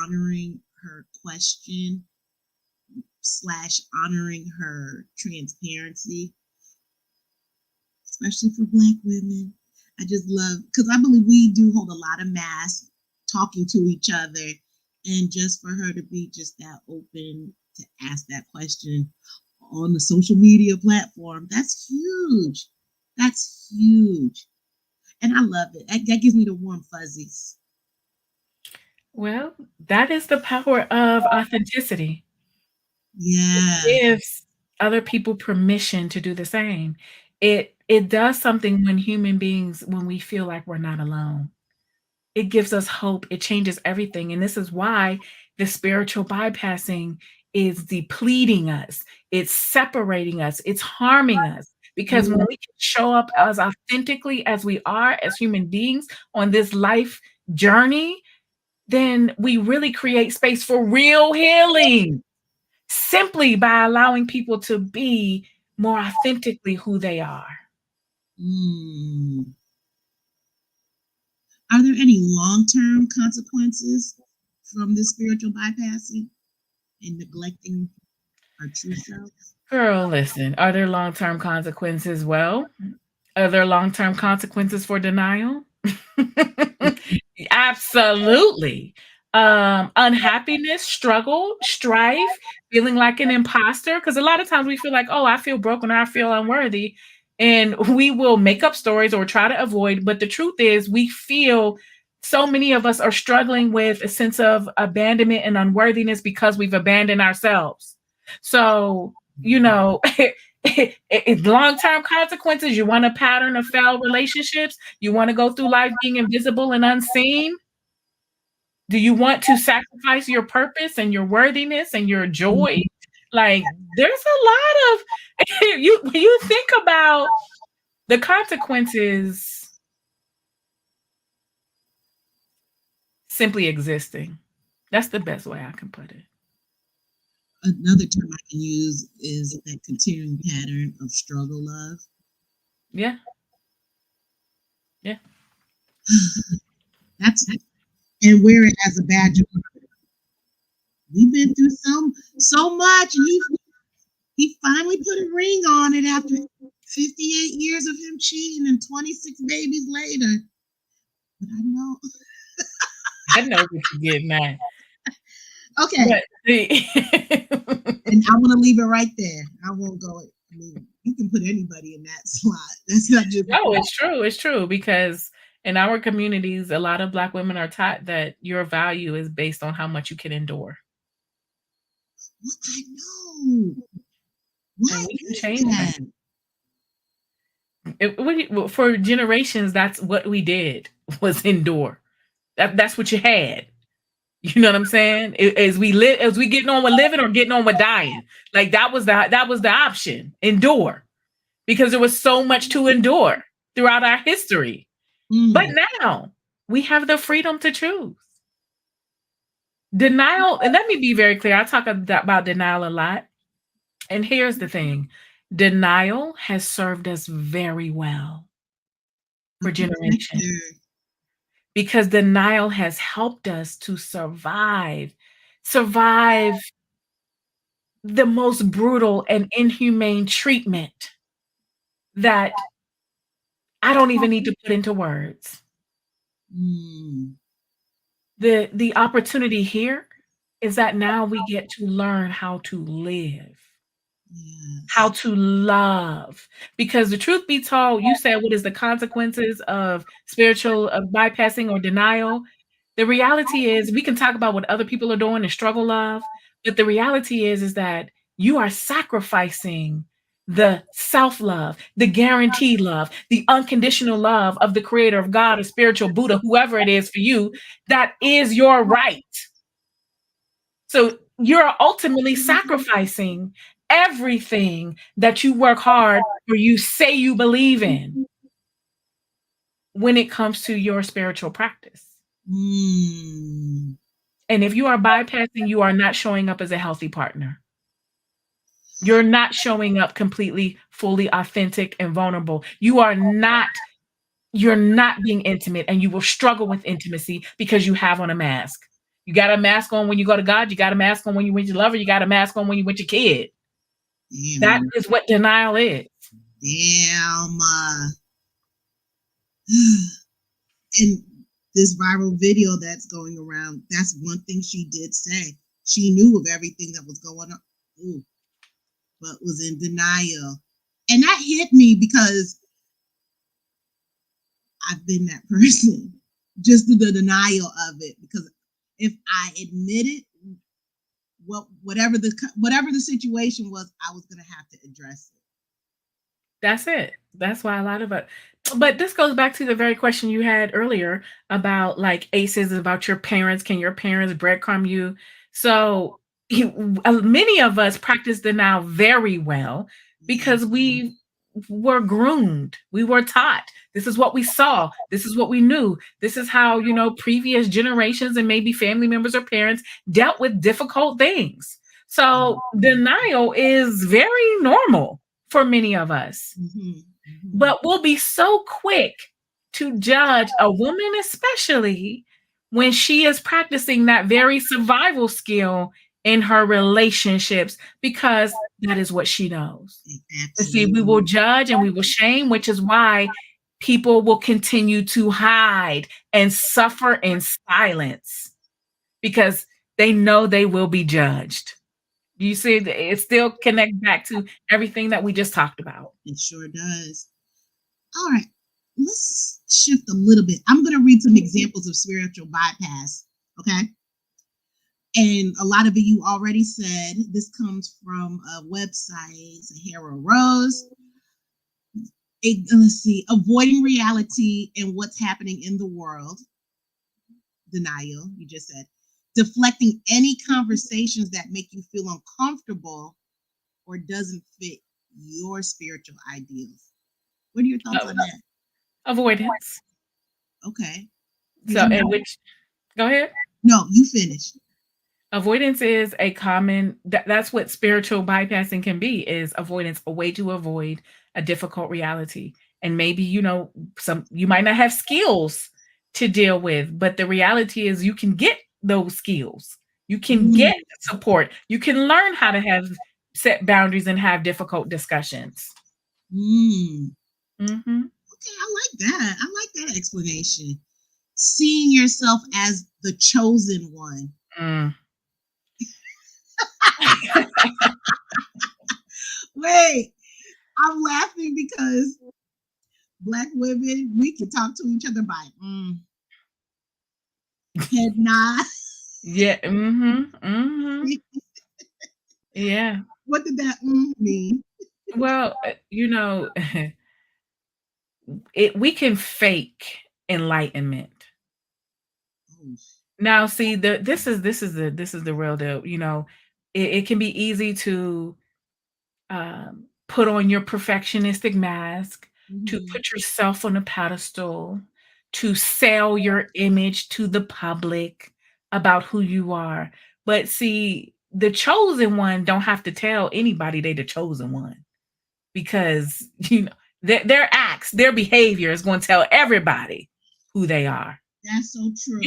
honoring her question slash honoring her transparency, especially for Black women. I just love because I believe we do hold a lot of masks talking to each other, And just for her to be just that open to ask that question on the social media platform, that's huge. That's huge. And I love it. That gives me the warm fuzzies. Well, that is the power of authenticity. It Yeah. gives other people permission to do the same. It does something when human beings when we feel like we're not alone. It gives us hope. It changes everything. And this is why the spiritual bypassing is depleting us. It's separating us. It's harming us. Because when Mm, we can show up as authentically as we are as human beings on this life journey, then we really create space for real healing simply by allowing people to be more authentically who they are. mm. Are there any long term consequences from this spiritual bypassing and neglecting our true selves? Girl, listen, are there long term consequences? Well, are there long term consequences for denial? Absolutely. Unhappiness, struggle, strife, feeling like an imposter. Because a lot of times we feel like, oh, I feel broken or I feel unworthy. And we will make up stories or try to avoid. But the truth is, we feel so many of us are struggling with a sense of abandonment and unworthiness because we've abandoned ourselves. So, you know, long term consequences, you want a pattern of failed relationships? You want to go through life being invisible and unseen? Do you want to sacrifice your purpose and your worthiness and your joy? Mhm. Like, there's a lot of you when you think about the consequences simply existing. That's the best way I can put it. Another term I can use is that continuing pattern of struggle love. Yeah, yeah. That's and wear it as a badge of we've been through so much, and he finally put a ring on it after 58 years of him cheating and 26 babies later. But I know. I know what you're getting at. Okay, But the and I want to leave it right there. I won't go. I mean, you can put anybody in that slot. That's not just No, it's true. It's true because in our communities, a lot of Black women are taught that your value is based on how much you can endure, what I know. and Why we can is change that. that? Well, for generations, that's what we did was endure. That's what you had. You know what I'm saying? As we live, as we getting on with living or getting on with dying, like that was the option. Endure because there was so much to endure throughout our history. But Mm, now we have the freedom to choose. Denial, and let me be very clear. I talk about denial a lot. And here's the thing, denial has served us very well a for generations protector. because denial has helped us to survive the most brutal and inhumane treatment that I don't even need to put into words. Mm, The opportunity here is that now we get to learn how to live, how yes. to love. Because the truth be told, you said, what is the consequences of spiritual of bypassing or denial? The reality is we can talk about what other people are doing and struggle love, but the reality is that you are sacrificing the self-love, the guaranteed love, the unconditional love of the creator of God or spiritual Buddha, whoever it is for you, that is your right. So you're ultimately sacrificing everything that you work hard or you say you believe in when it comes to your spiritual practice. Mm, And if you are bypassing, you are not showing up as a healthy partner. You're not showing up completely, fully authentic and vulnerable. You're not being intimate and you will struggle with intimacy because you have on a mask. You got a mask on when you go to God, you got a mask on when you with your lover, you got a mask on when you with your kid. That damn. is what denial is. Damn. And this viral video that's going around, that's one thing she did say. She knew of everything that was going on, ooh, but was in denial. And that hit me because I've been that person. Just the denial of it. Because if I admitted whatever the situation was, I was gonna have to address it. That's it. That's why a lot of it. But this goes back to the very question you had earlier about like ACEs, about your parents. Can your parents breadcrumb you? So many of us practice denial very well because Yes. we were groomed. We were taught. This is what we saw. This is what we knew. This is how, previous generations and maybe family members or parents dealt with difficult things. So denial is very normal for many of us. But we'll be so quick to judge a woman, especially when she is practicing that very survival skill in her relationships, because that is what she knows. You see, we will judge and we will shame, which is why people will continue to hide and suffer in silence because they know they will be judged. Do you see? It still connects back to everything that we just talked about. It sure does. All right, let's shift a little bit. I'm going to read some examples of spiritual bypass, okay? And a lot of it you already said. This comes from a website, Sahara Rose. Let's see, avoiding reality and what's happening in the world. Denial, you just said. Deflecting any conversations that make you feel uncomfortable or doesn't fit your spiritual ideals. What are your thoughts on that? Avoidance. Okay. So, go ahead. No, you finish. Avoidance is a common, that's what spiritual bypassing can be, is avoidance, a way to avoid a difficult reality. And maybe, you might not have skills to deal with, but the reality is you can get those skills. You can get support. You can learn how to have set boundaries and have difficult discussions. Okay, I like that. I like that explanation. Seeing yourself as the chosen one. Wait, I'm laughing because Black women, we can talk to each other by head nod. Yeah. Yeah. What did that mean? Well, we can fake enlightenment. Now, see, this is the real deal. It can be easy to put on your perfectionistic mask, to put yourself on a pedestal, to sell your image to the public about who you are. But see, the chosen one don't have to tell anybody they the chosen one, because their acts, their behavior is going to tell everybody who they are. That's so true.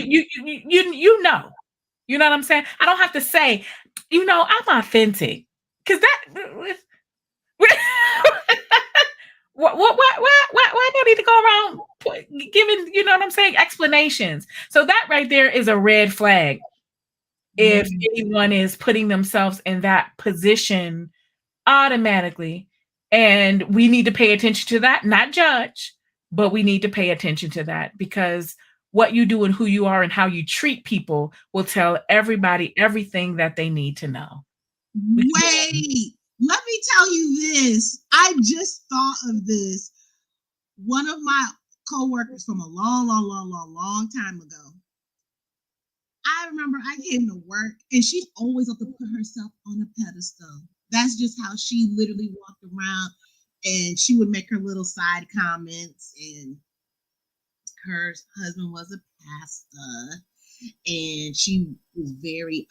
You know what I'm saying? I don't have to say, I'm authentic, because that why do I need to go around giving, what I'm saying, explanations? So that right there is a red flag. If anyone is putting themselves in that position automatically, and we need to pay attention to that, not judge, but we need to pay attention to that, because what you do and who you are and how you treat people will tell everybody everything that they need to know. Wait, let me tell you this. I just thought of this. One of my coworkers from a long time ago. I remember I came to work and she's always up to put herself on a pedestal. That's just how she literally walked around, and she would make her little side comments. And her husband was a pastor, and she was very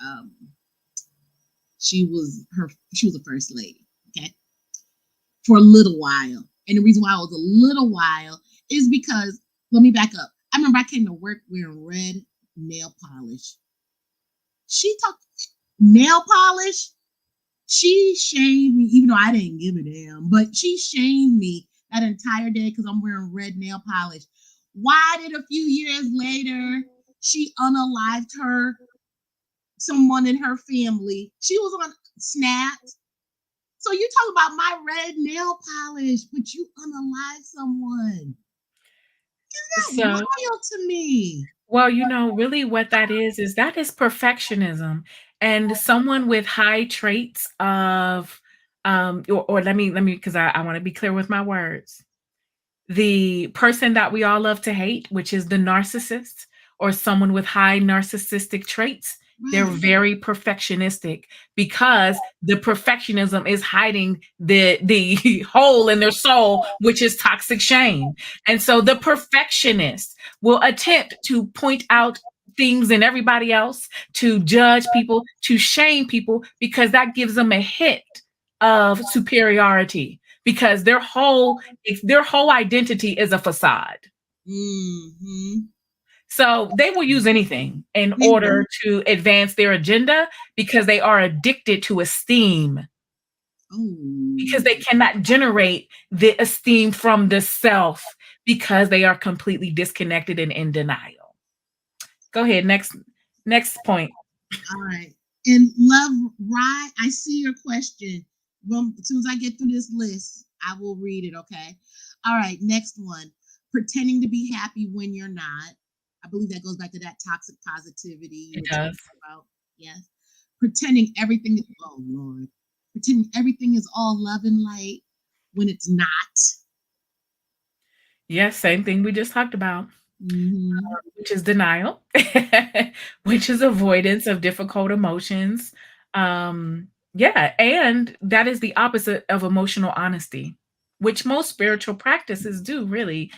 she was a first lady, okay, for a little while. And the reason why it was a little while is because, let me back up. I remember I came to work wearing red nail polish. She talked nail polish. She shamed me, even though I didn't give a damn, but she shamed me that entire day because I'm wearing red nail polish. Why did a few years later she unalived someone in her family? She was on Snapped. So you talk about my red nail polish, but you unalive someone. Isn't that So, wild to me? well, really what that is perfectionism. And someone with high traits of, or let me, because I want to be clear with my words. The person that we all love to hate, which is the narcissist or someone with high narcissistic traits, they're Right. very perfectionistic because the perfectionism is hiding the hole in their soul, which is toxic shame. And so the perfectionist will attempt to point out things in everybody else, to judge people, to shame people, because that gives them a hit of superiority because their whole identity is a facade. Mm-hmm. So they will use anything in They will. order to advance their agenda because they are addicted to esteem, because Oh. they cannot generate the esteem from the self because they are completely disconnected and in denial. Go ahead, next point. All right. And Love Rye, I see your question. Well, as soon as I get through this list, I will read it, okay? All right, next one. Pretending to be happy when you're not. I believe that goes back to that toxic positivity you It were does. talking about. Yes. Pretending everything is, oh Lord. Pretending everything is all love and light when it's not. Yes, same thing we just talked about. Mm-hmm. Which is denial, which is avoidance of difficult emotions. Yeah, and that is the opposite of emotional honesty, which most spiritual practices do really,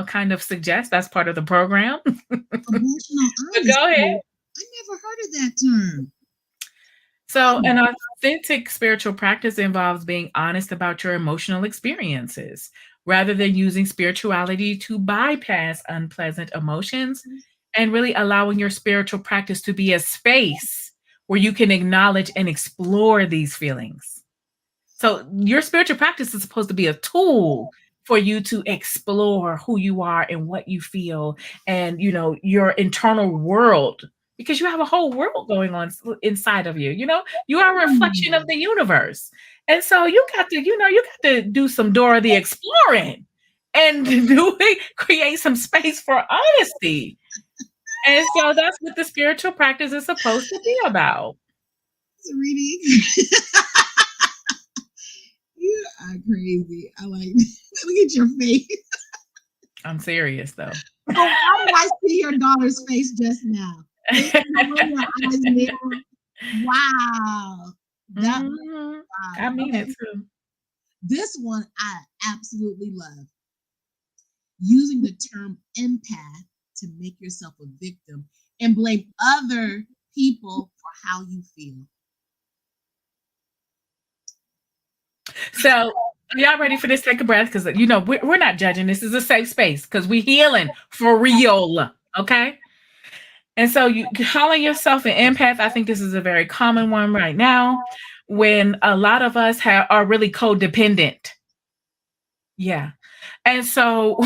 kind of suggest that's part of the program. Emotional But go ahead. honesty. I never heard of that term. So, an authentic spiritual practice involves being honest about your emotional experiences rather than using spirituality to bypass unpleasant emotions, and really allowing your spiritual practice to be a space where you can acknowledge and explore these feelings. So your spiritual practice is supposed to be a tool for you to explore who you are and what you feel and your internal world, because you have a whole world going on inside of you. You are a reflection of Hmm. the universe. And so you got to do some Dora the exploring and create some space for honesty. And so that's what the spiritual practice is supposed to be about. Reading. You are crazy. I like look at your face. I'm serious though. But why did I see your daughter's face just now? Based on the way your eyes narrow. Wow. That was Mhm. I wild. mean it Okay. too. This one I absolutely love. Using the term empath to make yourself a victim and blame other people for how you feel. So, are y'all ready for this? Take a breath, because we're not judging. This is a safe space because we healing for real. Okay. And so you calling yourself an empath, I think this is a very common one right now when a lot of us are really codependent. Yeah. And so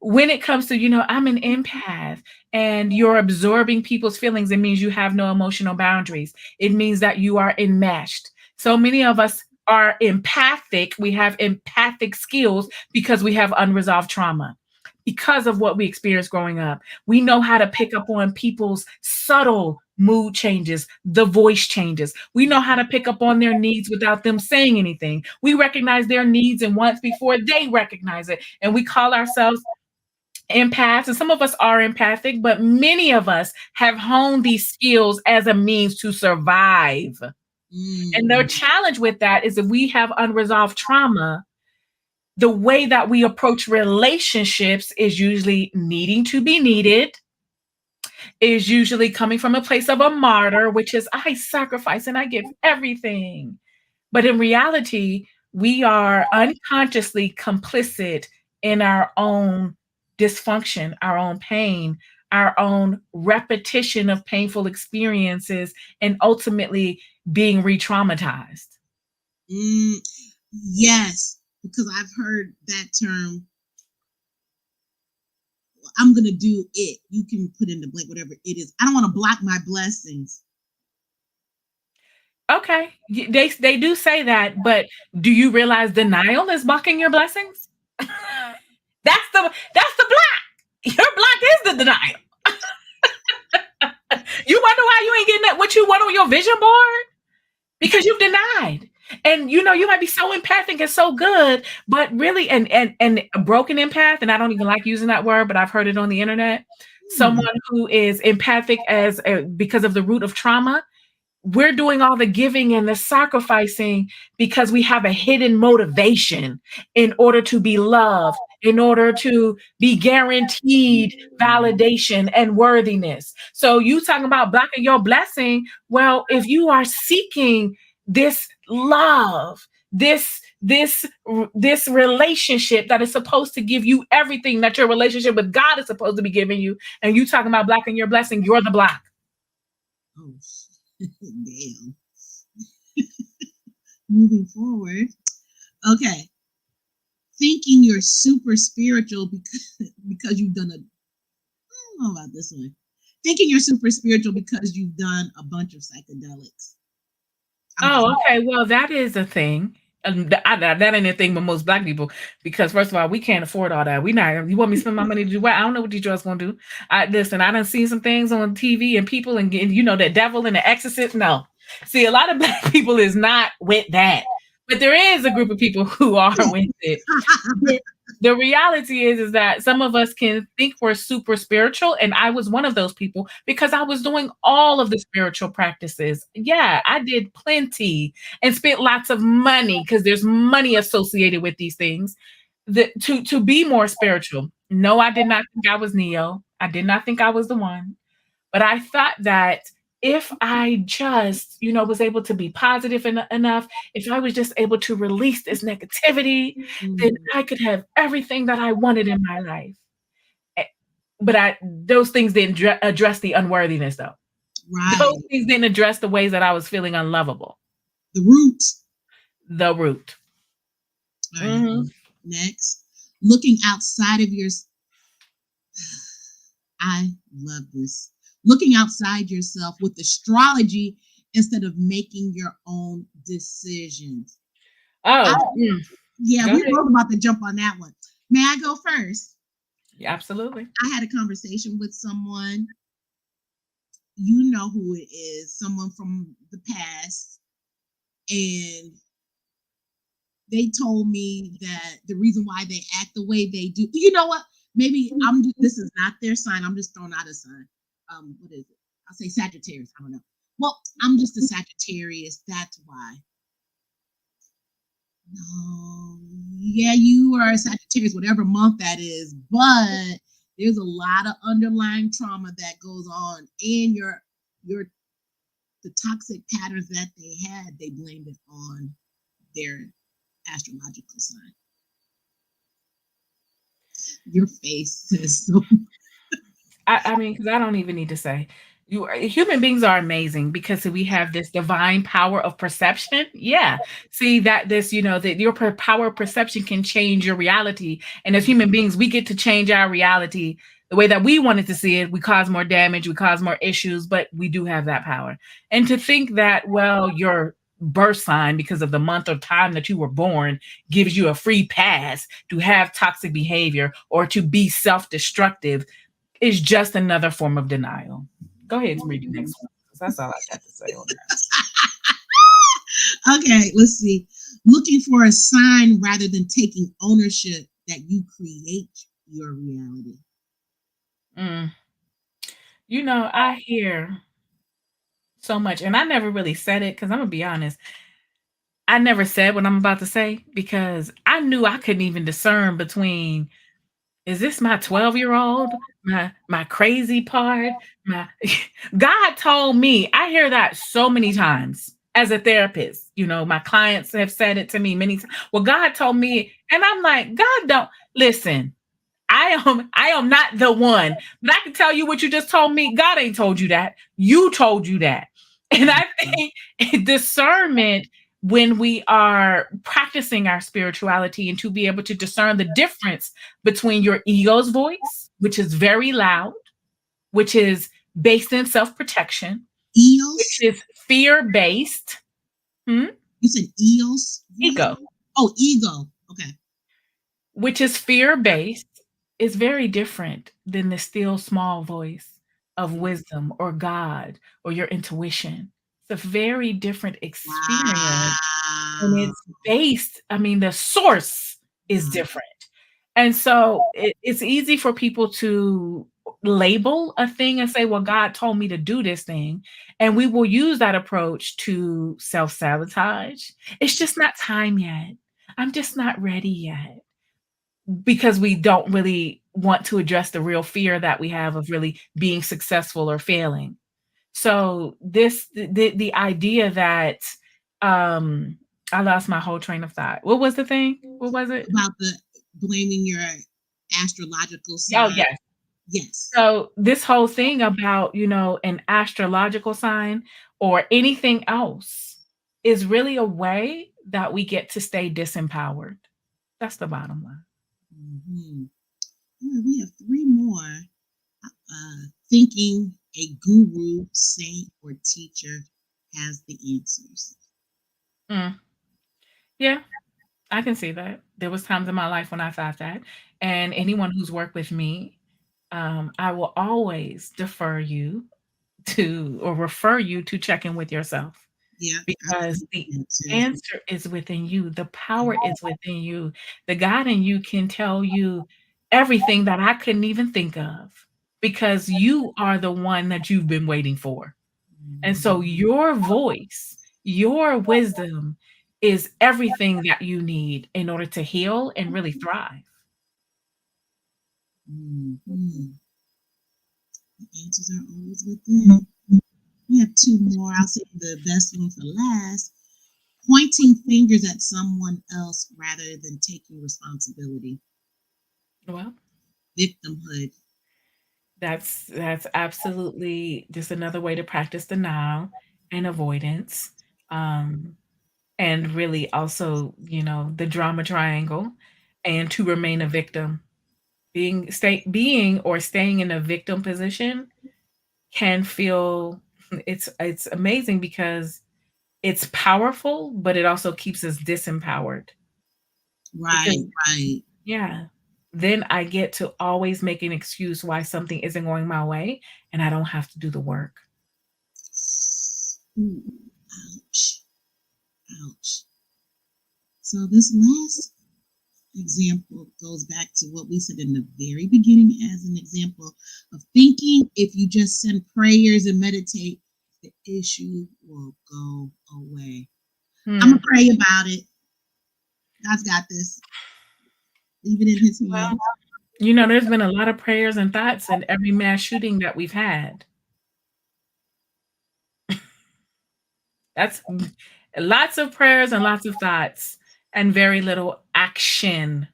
when it comes to, I'm an empath and you're absorbing people's feelings, it means you have no emotional boundaries. It means that you are enmeshed. So many of us are empathic. We have empathic skills because we have unresolved trauma. Because of what we experienced growing up, we know how to pick up on people's subtle mood changes, the voice changes. We know how to pick up on their needs without them saying anything. We recognize their needs and wants before they recognize it. And we call ourselves empaths. And some of us are empathic, but many of us have honed these skills as a means to survive. And their Mm, challenge with that is if we have unresolved trauma, the way that we approach relationships is usually needing to be needed, is usually coming from a place of a martyr, which is I sacrifice and I give everything. But in reality, we are unconsciously complicit in our own dysfunction, our own pain, our own repetition of painful experiences, and ultimately being re traumatized. mm, yes, because I've heard that term I'm gonna do it. You can put in the blank whatever it is. I don't want to block my blessings. Okay, they do say that, but do you realize denial is blocking your blessings? That's the block. Your block is the denial. You wonder why you ain't getting that what you want on your vision board because you've denied. And you might be so empathic and so good, but really, and a broken empath, and I don't even like using that word, but I've heard it on the internet. Hmm. Someone who is empathic because of the root of trauma, we're doing all the giving and the sacrificing because we have a hidden motivation in order to be loved, in order to be guaranteed validation and worthiness. So you talking about blocking your blessing. Well, if you are seeking this love, this relationship that is supposed to give you everything that your relationship with God is supposed to be giving you, and you talking about blocking your blessing, you're the block. Oh, damn. Moving forward. Okay. Thinking you're super spiritual because you've done a. I don't know about this one. Thinking you're super spiritual because you've done a bunch of psychedelics. I'm Oh, done. okay. Well, that is a thing. That ain't a thing with most black people because first of all, we can't afford all that. We not. You want me to spend my money to do what? I don't know what these drugs gonna do. Listen. I done seen some things on TV and people and that devil and the exorcist. No, see, a lot of black people is not with that, but there is a group of people who are with it. The reality is that some of us can think we're super spiritual, and I was one of those people because I was doing all of the spiritual practices. Yeah, I did plenty and spent lots of money because there's money associated with these things. To be more spiritual. No, I did not think I was Neo. I did not think I was the one. But I thought that if I just, was able to be positive enough, if I was just able to release this negativity, then Mhm. I could have everything that I wanted in my life. Eh, But those things didn't address the unworthiness, though. Those Right. things didn't address the ways that I was feeling unlovable. The roots. The root. All right. Hmm. Next. Looking outside of your. I love this. Looking outside yourself with astrology instead of making your own decisions. I, Oh, yeah, go we ahead. both about to jump on that one. May I go first? Yeah, absolutely. I had a conversation with someone. You know who it is, someone from the past, and they told me that the reason why they act the way they do. You know what? Maybe I'm. This is not their sign. I'm just throwing out a sign. What is it? I'll say Sagittarius. I don't know. Well, I'm just a Sagittarius. That's why. No, yeah, you are a Sagittarius, whatever month that is, but there's a lot of underlying trauma that goes on, and your the toxic patterns that they had, they blamed it on their astrological sign. Your face says so. I mean, because I don't even need to say. Human beings are amazing because we have this divine power of perception. Yeah. See that that your power of perception can change your reality. And as human beings, we get to change our reality the way that we wanted to see it. We cause more damage, we cause more issues, but we do have that power. And to think that, well, your birth sign, because of the month or time that you were born, gives you a free pass to have toxic behavior or to be self-destructive is just another form of denial. Go ahead and read the next one. 'Cause that's all I got to say on that. Okay, let's see. Looking for a sign rather than taking ownership that you create your reality. Mm. I hear so much, and I never really said it because I'm gonna be honest. I never said what I'm about to say because I knew I couldn't even discern between is this my 12-year-old, my crazy part, my God told me. I hear that so many times as a therapist. My clients have said it to me many times. Well, God told me, and I'm like, God don't listen. I am not the one, but I can tell you what you just told me. God ain't told you that. You told you that. And I think discernment when we are practicing our spirituality and to be able to discern the difference between your ego's voice, which is very loud, which is based in self protection, which EOS? is fear based, You said EOS voice? ego, Oh, ego. Okay. which is fear based, is very different than the still small voice of wisdom or God or your intuition. It's a very different experience. And Wow. it's based, I mean, the source is Wow. different. And so it's easy for people to label a thing and say, well, God told me to do this thing. And we will use that approach to self sabotage. It's just not time yet. I'm just not ready yet because we don't really want to address the real fear that we have of really being successful or failing. So the idea that I lost my whole train of thought. What was the thing? What was it? About the blaming your astrological Oh, sign. yes. Yes. So this whole thing about, an astrological sign or anything else is really a way that we get to stay disempowered. That's the bottom line. Mhm. We have three more. Thinking a guru, saint, or teacher has the answers. Mm, yeah, I can see that. There was times in my life when I thought that, and anyone who's worked with me, I will always defer you to or refer you to check in with yourself Yeah, I because believe the that too. answer is within you. The power is within you. The God in you can tell you everything that I couldn't even think of because you are the one that you've been waiting for. And so Mhm. your voice, your wisdom is everything that you need in order to heal and really thrive. Mhm. The answers are always within. We have two more. I'll save the best one for last. Pointing fingers at someone else rather than taking responsibility. Well, Victimhood. that's absolutely just another way to practice denial and avoidance. Um, and really also, the drama triangle and to remain a victim. Being or staying in a victim position can feel it's amazing because it's powerful, but it also keeps us disempowered. Right, Because right. yeah, then I get to always make an excuse why something isn't going my way, and I don't have to do the work. Ooh, ouch, ouch. So this last example goes back to what we said in the very beginning as an example of thinking if you just send prayers and meditate, the issue will go away. I'm Hmm. gonna pray about it. God's got this. Leave it in His Well, hands. there's been a lot of prayers and thoughts in every mass shooting that we've had. That's lots of prayers and lots of thoughts and very little action,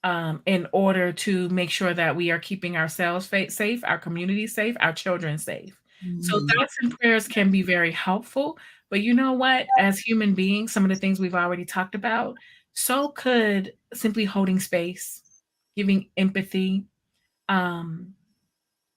in order to make sure that we are keeping ourselves safe, our community safe, our children safe. So Mm, thoughts and prayers can be very helpful, but you know what? As human beings, some of the things we've already talked about, so could simply holding space, giving empathy, um,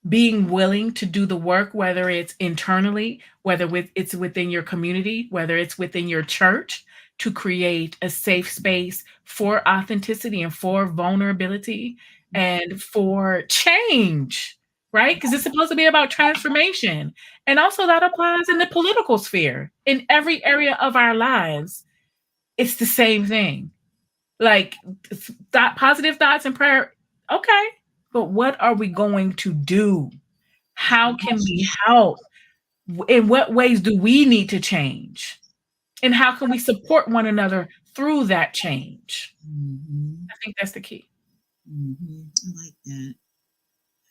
being willing to do the work, whether it's internally, it's within your community, whether it's within your church, to create a safe space for authenticity and for vulnerability and for change, right? Because it's supposed to be about transformation. And also that applies in the political sphere, in every area of our lives. It's the same thing. Like positive thoughts and prayer, okay. But what are we going to do? How can we help? In what ways do we need to change? And how can we support one another through that change? mhm, I think that's the key. I like that.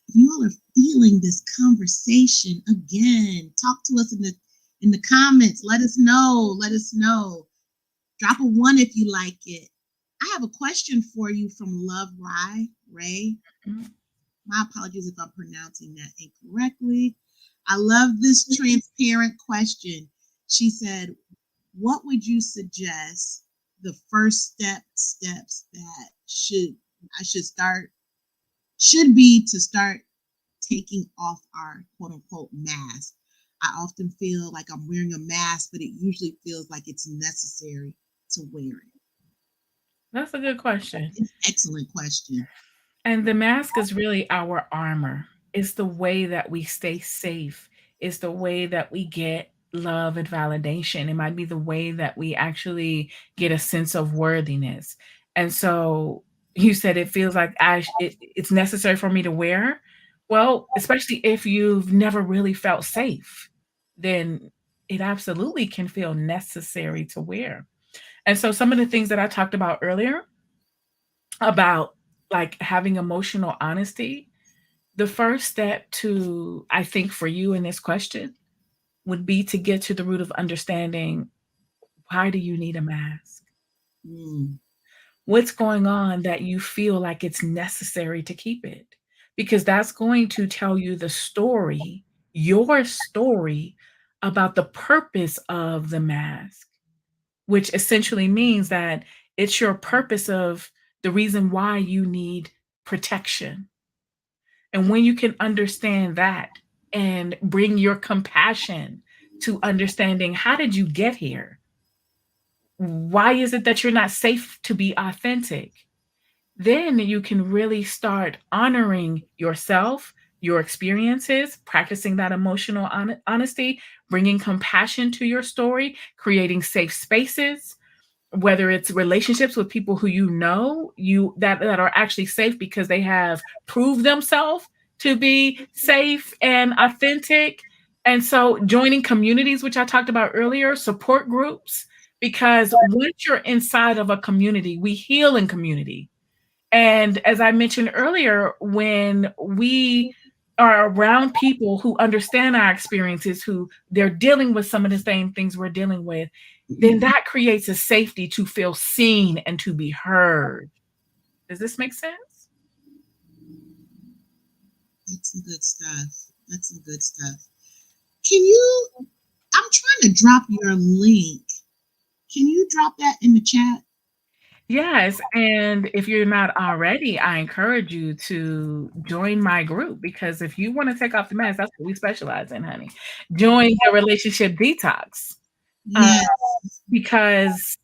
If you all are feeling this conversation again, talk to us in the comments. Let us know. Let us know. Drop a one if you like it. I have a question for you from Love Ray. Mhm. My apologies if I'm pronouncing that incorrectly. I love this transparent question. She said, what would you suggest the first steps that should start should be to start taking off our quote unquote mask? I often feel like I'm wearing a mask, but it usually feels like it's necessary to wear it. That's a good question. It's an excellent question. And the mask is really our armor. It's the way that we stay safe. It's the way that we get love and validation. It might be the way that we actually get a sense of worthiness. And so you said it feels like it's necessary for me to wear. Well, especially if you've never really felt safe, then it absolutely can feel necessary to wear. And so some of the things that I talked about earlier about like having emotional honesty, the first step to, I think, for you in this question would be to get to the root of understanding, why do you need a mask? Mm, What's going on that you feel like it's necessary to keep it? Because that's going to tell you the story, your story about the purpose of the mask, which essentially means that it's your purpose of the reason why you need protection. And when you can understand that and bring your compassion to understanding, how did you get here? Why is it that you're not safe to be authentic? Then you can really start honoring yourself, your experiences, practicing that emotional honesty, bringing compassion to your story, creating safe spaces, whether it's relationships with people who that are actually safe because they have proved themselves to be safe and authentic. And so joining communities, which I talked about earlier, support groups, because once you're inside of a community, we heal in community. And as I mentioned earlier, when we are around people who understand our experiences, who they're dealing with some of the same things we're dealing with, then that creates a safety to feel seen and to be heard. Does this make sense? that's some good stuff. That's some good stuff. Can you? I'm trying to drop your link. Can you drop that in the chat? Yes, and if you're not already, I encourage you to join my group, because if you want to take off the mask, that's what we specialize in, honey. Join the relationship detox. Uh, Yes. because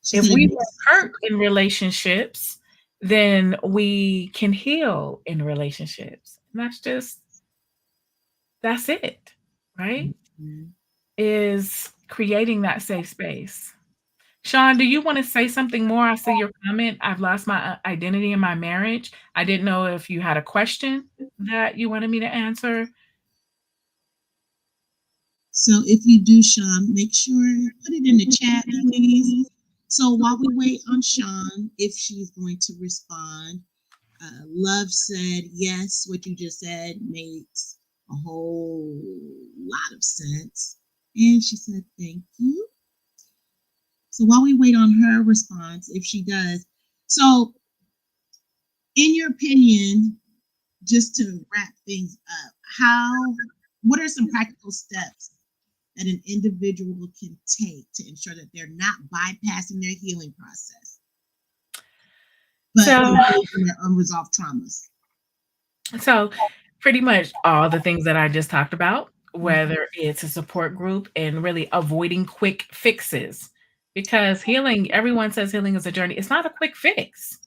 She's if in a we new were hurt in relationships, then we can heal in relationships. And that's it, right? Mhm. Is creating that safe space. Sean, do you want to say something more? I see your comment. I've lost my identity in my marriage. I didn't know if you had a question that you wanted me to answer. So if you do, Sean, make sure put it in the chat, please. So while we wait on Sean, if she's going to respond, Love said yes. What you just said makes a whole lot of sense, and she said thank you. So while we wait on her response, if she does, so in your opinion, just to wrap things up, what are some practical steps that an individual can take to ensure that they're not bypassing their healing process, but So, engaging their unresolved traumas? so pretty much all the things that I just talked about, Mhm. whether it's a support group and really avoiding quick fixes, because healing, everyone says healing is a journey. It's not a quick fix.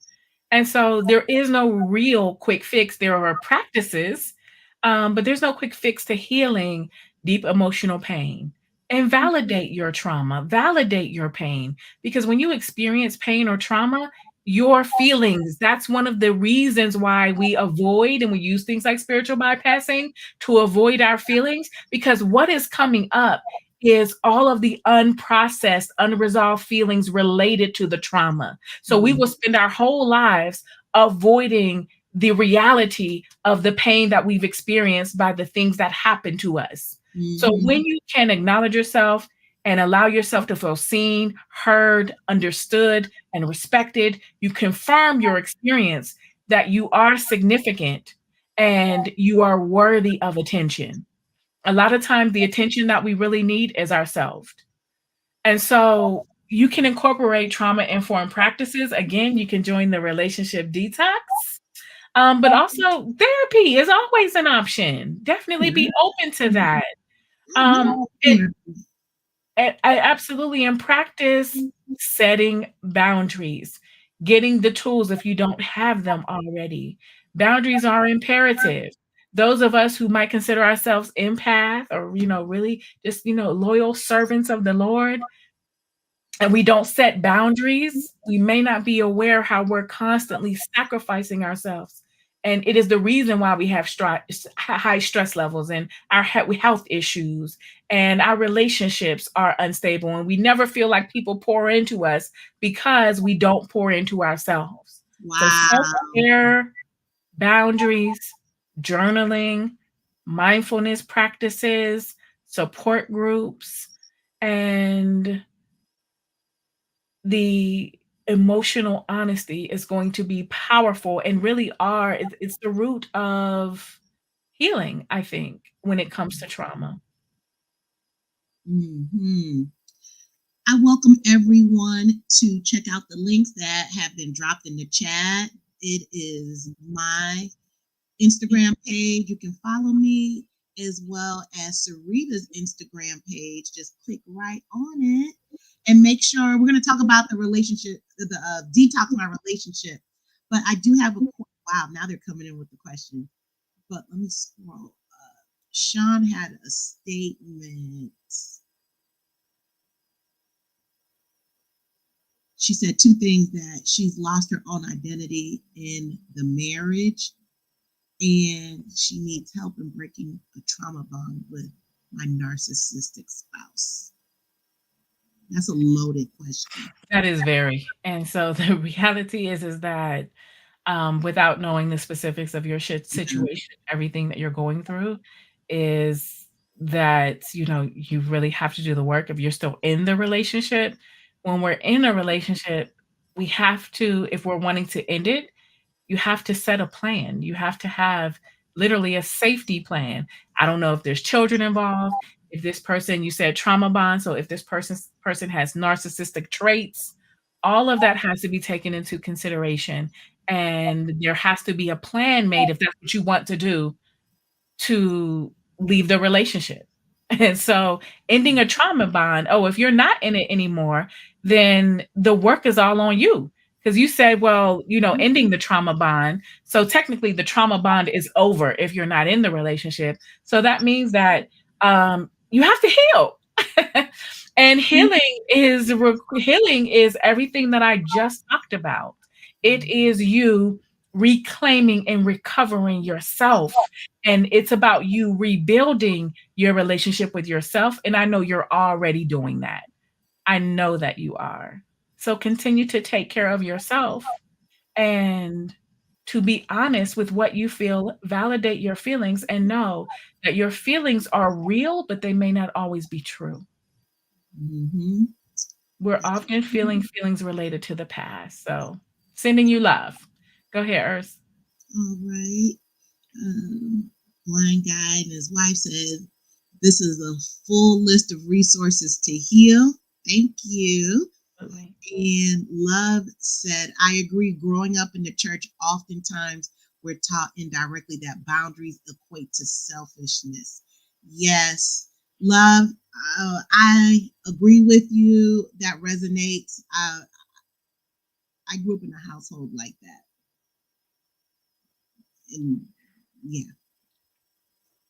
And so there is no real quick fix. There are practices, but there's no quick fix to healing deep emotional pain. And validate your trauma, validate your pain. Because when you experience pain or trauma, your feelings, that's one of the reasons why we avoid and we use things like spiritual bypassing to avoid our feelings. Because what is coming up is all of the unprocessed, unresolved feelings related to the trauma. So we will spend our whole lives avoiding the reality of the pain that we've experienced by the things that happen to us. So Mhm. when you can acknowledge yourself and allow yourself to feel seen, heard, understood, and respected, you confirm your experience that you are significant and you are worthy of attention. A lot of times, the attention that we really need is ourselves. And so you can incorporate trauma informed practices. Again, you can join the relationship detox. But also therapy is always an option. Definitely Yeah. be open to that. I Um, love it, therapy. I absolutely in practice setting boundaries, getting the tools if you don't have them already. Boundaries are imperative. Those of us who might consider ourselves empath or, really just, loyal servants of the Lord, and we don't set boundaries, we may not be aware how we're constantly sacrificing ourselves. And it is the reason why we have high stress levels and our health issues and our relationships are unstable. And we never feel like people pour into us because we don't pour into ourselves. So Wow. self-care, boundaries, journaling, mindfulness practices, support groups, and the emotional honesty is going to be powerful and really it's the root of healing, I think, when it comes to trauma. Hmm. I welcome everyone to check out the links that have been dropped in the chat. It is my Instagram page. You can follow me as well as Sarita's Instagram page. Just click right on it and make sure we're going to talk about the relationship, the detox my relationship. But I do have wow, now they're coming in with the question. But let me scroll up. Sean had a statement. She said two things: that she's lost her own identity in the marriage and she needs help in breaking a trauma bond with my narcissistic spouse. That's a loaded question. That is very. And so the reality is that without knowing the specifics of your Yeah. situation, everything that you're going through is that, you really have to do the work if you're still in the relationship. When we're in a relationship, we have to, if we're wanting to end it, you have to set a plan. You have to have literally a safety plan. I don't know if there's children involved, if this person, you said trauma bond, so if this person has narcissistic traits, all of that has to be taken into consideration. And there has to be a plan made if that's what you want to do to leave the relationship. And so ending a trauma bond, oh, if you're not in it anymore, then the work is all on you. Because you said, well, ending the trauma bond. So technically the trauma bond is over if you're not in the relationship. So that means that you have to heal. And healing is everything that I just talked about. It is you reclaiming and recovering yourself, and it's about you rebuilding your relationship with yourself, and I know you're already doing that. I know that you are. So continue to take care of yourself and to be honest with what you feel, validate your feelings, and know that your feelings are real, but they may not always be true. Mm-hmm. We're often feeling feelings related to the past. So sending you love. Go ahead, Urs. All right. Blind guy and his wife said, this is a full list of resources to heal. Thank you. Absolutely. And Love said, I agree. Growing up in the church, oftentimes we're taught indirectly that boundaries equate to selfishness. Yes. Love, I agree with you. That resonates. I grew up in a household like that. And yeah.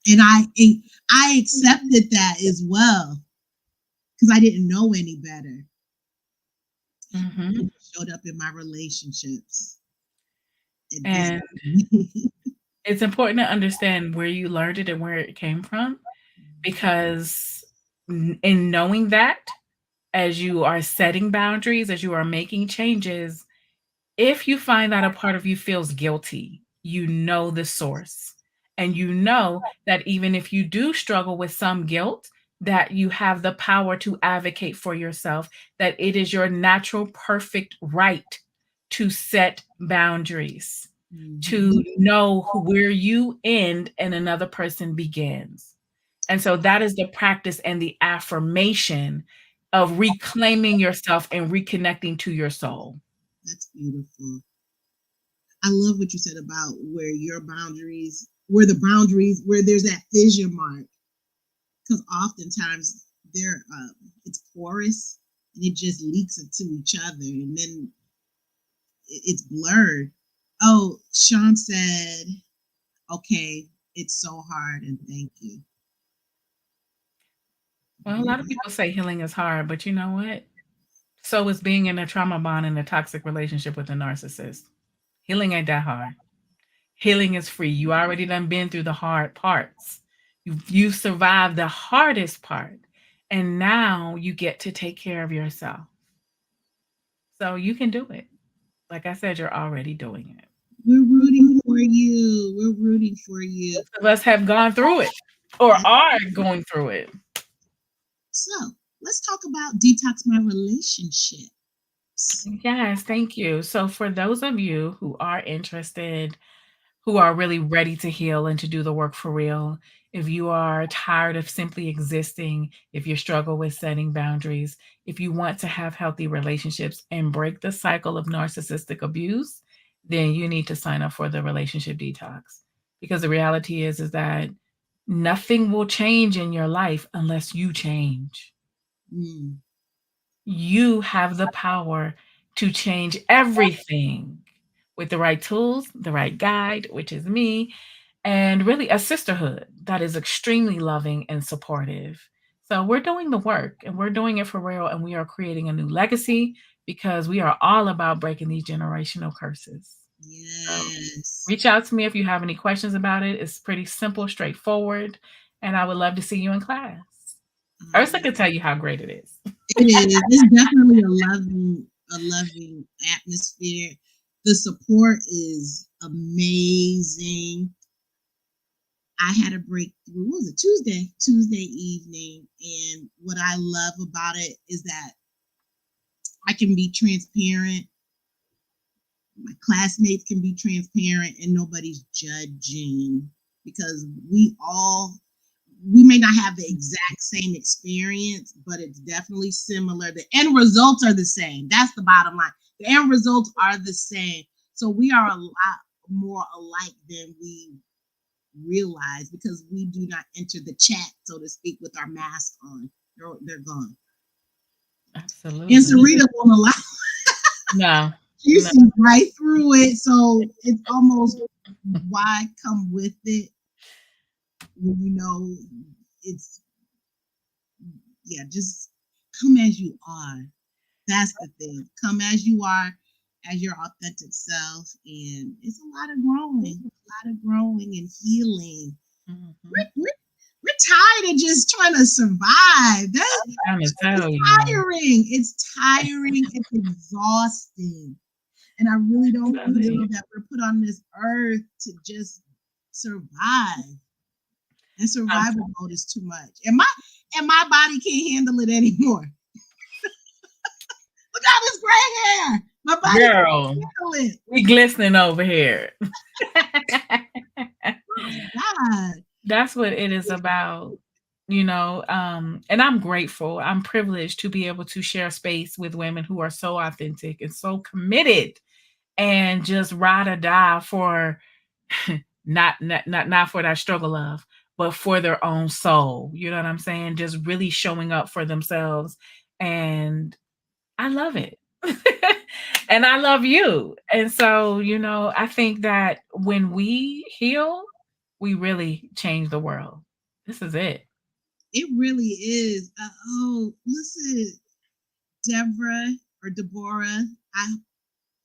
And I accepted that as well because I didn't know any better. Mm-hmm. It showed up in my relationships. It And did. it's important to understand where you learned it and where it came from, because in knowing that, as you are setting boundaries, as you are making changes, if you find that a part of you feels guilty, you know the source. And you know that even if you do struggle with some guilt, that you have the power to advocate for yourself, that it is your natural, perfect right to set boundaries, Mhm. to know where you end and another person begins. And so that is the practice and the affirmation of reclaiming yourself and reconnecting to your soul. That's beautiful. I love what you said about where your boundaries, where the boundaries, where there's that fissure mark, because oftentimes they're it's porous and it just leaks into each other, and then it's blurred. Oh, Sean said, "Okay, it's so hard," and thank you. Well, a lot of people say healing is hard, but you know what? So is being in a trauma bond in a toxic relationship with a narcissist. Healing ain't that hard. Healing is free. You already done been through the hard parts. You've survived the hardest part. And now you get to take care of yourself. So you can do it. Like I said, you're already doing it. We're rooting for you. We're rooting for you. Most of us have gone through it or are going through it. So let's talk about detox my relationships. Yes, thank you. So, for those of you who are interested, who are really ready to heal and to do the work for real, if you are tired of simply existing, if you struggle with setting boundaries, if you want to have healthy relationships and break the cycle of narcissistic abuse, then you need to sign up for the relationship detox. Because the reality is that nothing will change in your life unless you change. Mm, You have the power to change everything with the right tools, the right guide, which is me, and really a sisterhood that is extremely loving and supportive. So we're doing the work and we're doing it for real, and we are creating a new legacy because we are all about breaking these generational curses. So yes. reach out to me if you have any questions about it. It's pretty simple, straightforward, and I would love to see you in class. First, I Um, can tell you how great it is. it is. It's definitely a loving atmosphere. The support is amazing. I had a breakthrough. What was it? Tuesday evening. And what I love about it is that I can be transparent. My classmates can be transparent and nobody's judging, because we may not have the exact same experience, but it's definitely similar. The end results are the same. That's the bottom line. The end results are the same. So we are a lot more alike than we realize, because we do not enter the chat, so to speak, with our mask on. They're gone. And Absolutely. Sarita won't allow. No, She no. sees right through it. So it's almost, why come with it when you know it's, yeah, just come as you are. That's the thing. Come as you are, as your authentic self. And it's a lot of growing and healing. Mhm. We're tired of just trying to survive. I'm trying to tell It's you. tiring. It's tiring. It's exhausting. And I really don't feel that we're put on this earth to just survive. And I'm survival mode is too much. And my body can't handle it anymore. Look at this gray hair. My body girl, can't handle it. we glistening over here. Oh my God. That's what it is about, and I'm grateful. I'm privileged to be able to share space with women who are so authentic and so committed and just ride or die for not for that struggle of, but for their own soul. You know what I'm saying? Just really showing up for themselves. And I love it. And I love you. And so, I think that when we heal, we really change the world. This is it. It really is. Oh, listen, Deborah or Deborah. I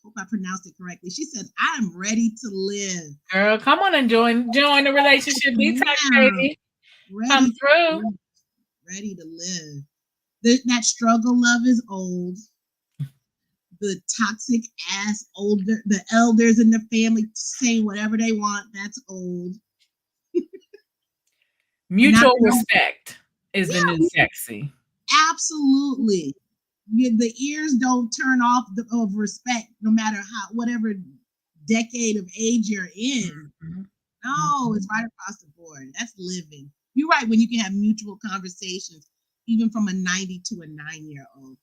hope I pronounced it correctly. She said, "I am ready to live." Girl, come on and join the relationship detox, Yeah, baby. Come ready, through. ready to live. That struggle love is old. The toxic ass older, the elders in the family saying whatever they want, that's old. Not Mutual respect is the new Yeah, sexy. absolutely. The ears don't turn off of respect, no matter how, whatever decade of age you're in. Mhm. No, it's Mhm. right across the board. That's living. You're right, when you can have mutual conversations. even from a 90 to a 9-year-old.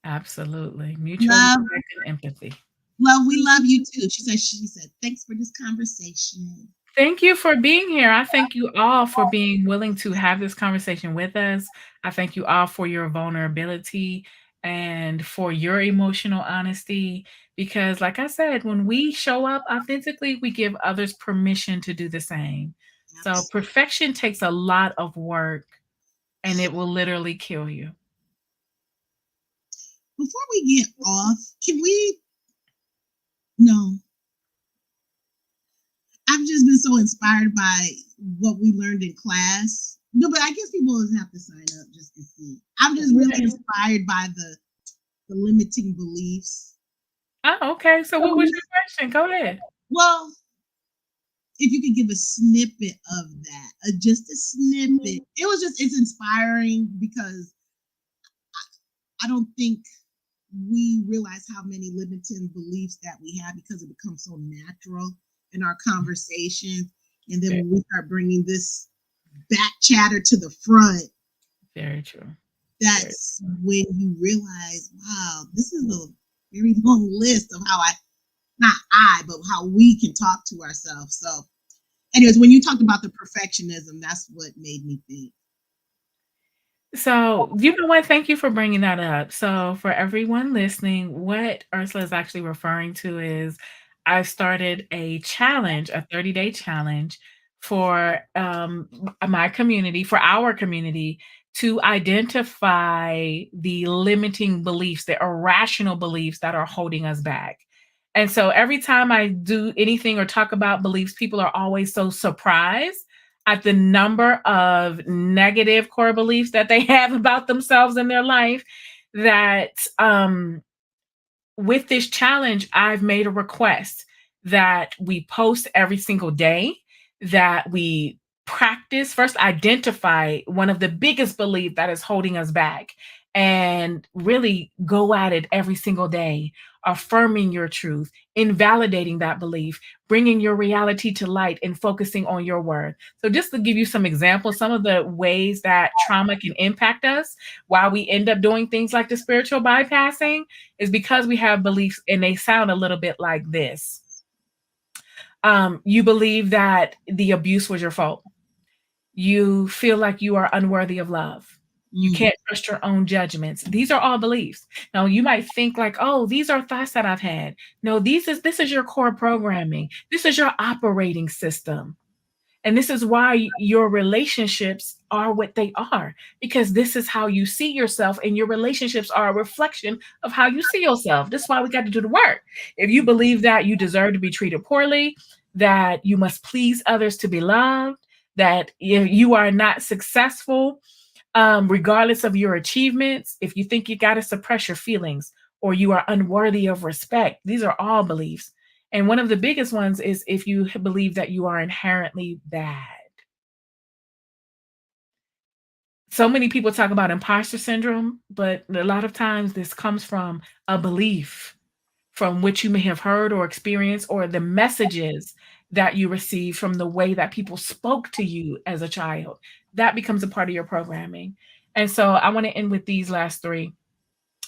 Absolutely. Mutual Love, respect and empathy. we love you too. She said, thanks for this conversation. Thank you for being here. I thank you all for being willing to have this conversation with us. I thank you all for your vulnerability and for your emotional honesty. Because, like I said, when we show up authentically, we give others permission to do the same. So, Absolutely. perfection takes a lot of work and it will literally kill you. Before we get off, can we? No, I've just been so inspired by what we learned in class. No, but I guess people will have to sign up just to see. I'm just really inspired by the limiting beliefs. Oh, okay. So, what was your question? Go ahead. Well, if you could give a snippet of that, just a snippet, it's inspiring because I don't think we realize how many limiting beliefs that we have because it becomes so natural in our conversations. And then Very, when we start bringing this back chatter to the front, very true. Very that's when you realize, wow, this is a very long list of but how we can talk to ourselves. So, anyways, when you talked about the perfectionism, that's what made me think. So, you know what? Thank you for bringing that up. So, for everyone listening, what Ursula is actually referring to is I started a challenge, a 30-day challenge for my community, for our community, to identify the limiting beliefs, the irrational beliefs that are holding us back. And so, every time I do anything or talk about beliefs, people are always so surprised at the number of negative core beliefs that they have about themselves and their life that with this challenge, I've made a request that we post every single day, that we practice, first identify one of the biggest beliefs that is holding us back, and really go at it every single day, affirming your truth, invalidating that belief, bringing your reality to light, and focusing on your worth. So, just to give you some examples, some of the ways that trauma can impact us, why we end up doing things like the spiritual bypassing is because we have beliefs and they sound a little bit like this. You believe that the abuse was your fault. You feel like you are unworthy of love. You Mm, can't trust your own judgments. These are all beliefs. Now you might think like, oh, these are thoughts that I've had. No, this is your core programming. This is your operating system. And this is why your relationships are what they are, because this is how you see yourself, and your relationships are a reflection of how you see yourself. This is why we got to do the work. If you believe that you deserve to be treated poorly, that you must please others to be loved, that if you are not successful, regardless of your achievements, if you think you got to suppress your feelings or you are unworthy of respect, these are all beliefs. And one of the biggest ones is if you believe that you are inherently bad. So many people talk about imposter syndrome, but a lot of times this comes from a belief from which you may have heard or experienced, or the messages that you receive from the way that people spoke to you as a child. That becomes a part of your programming. And so I want to end with these last three: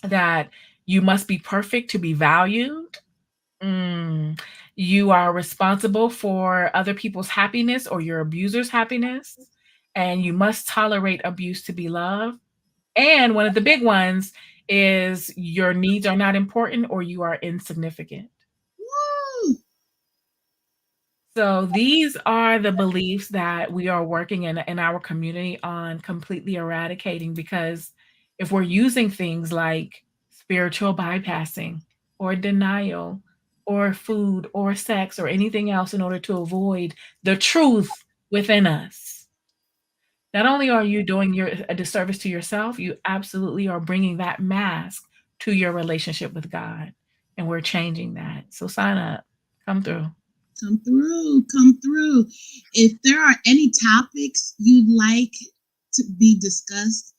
that you must be perfect to be valued. Mm. You are responsible for other people's happiness or your abuser's happiness. And you must tolerate abuse to be loved. And one of the big ones is your needs are not important or you are insignificant. woo! So these are the beliefs that we are working in our community on completely eradicating, because if we're using things like spiritual bypassing or denial or food or sex or anything else in order to avoid the truth within us, not only are you doing a disservice to yourself, you absolutely are bringing that mask to your relationship with God. And we're changing that. So sign up, come through. Come through, come through. If there are any topics you'd like to be discussed,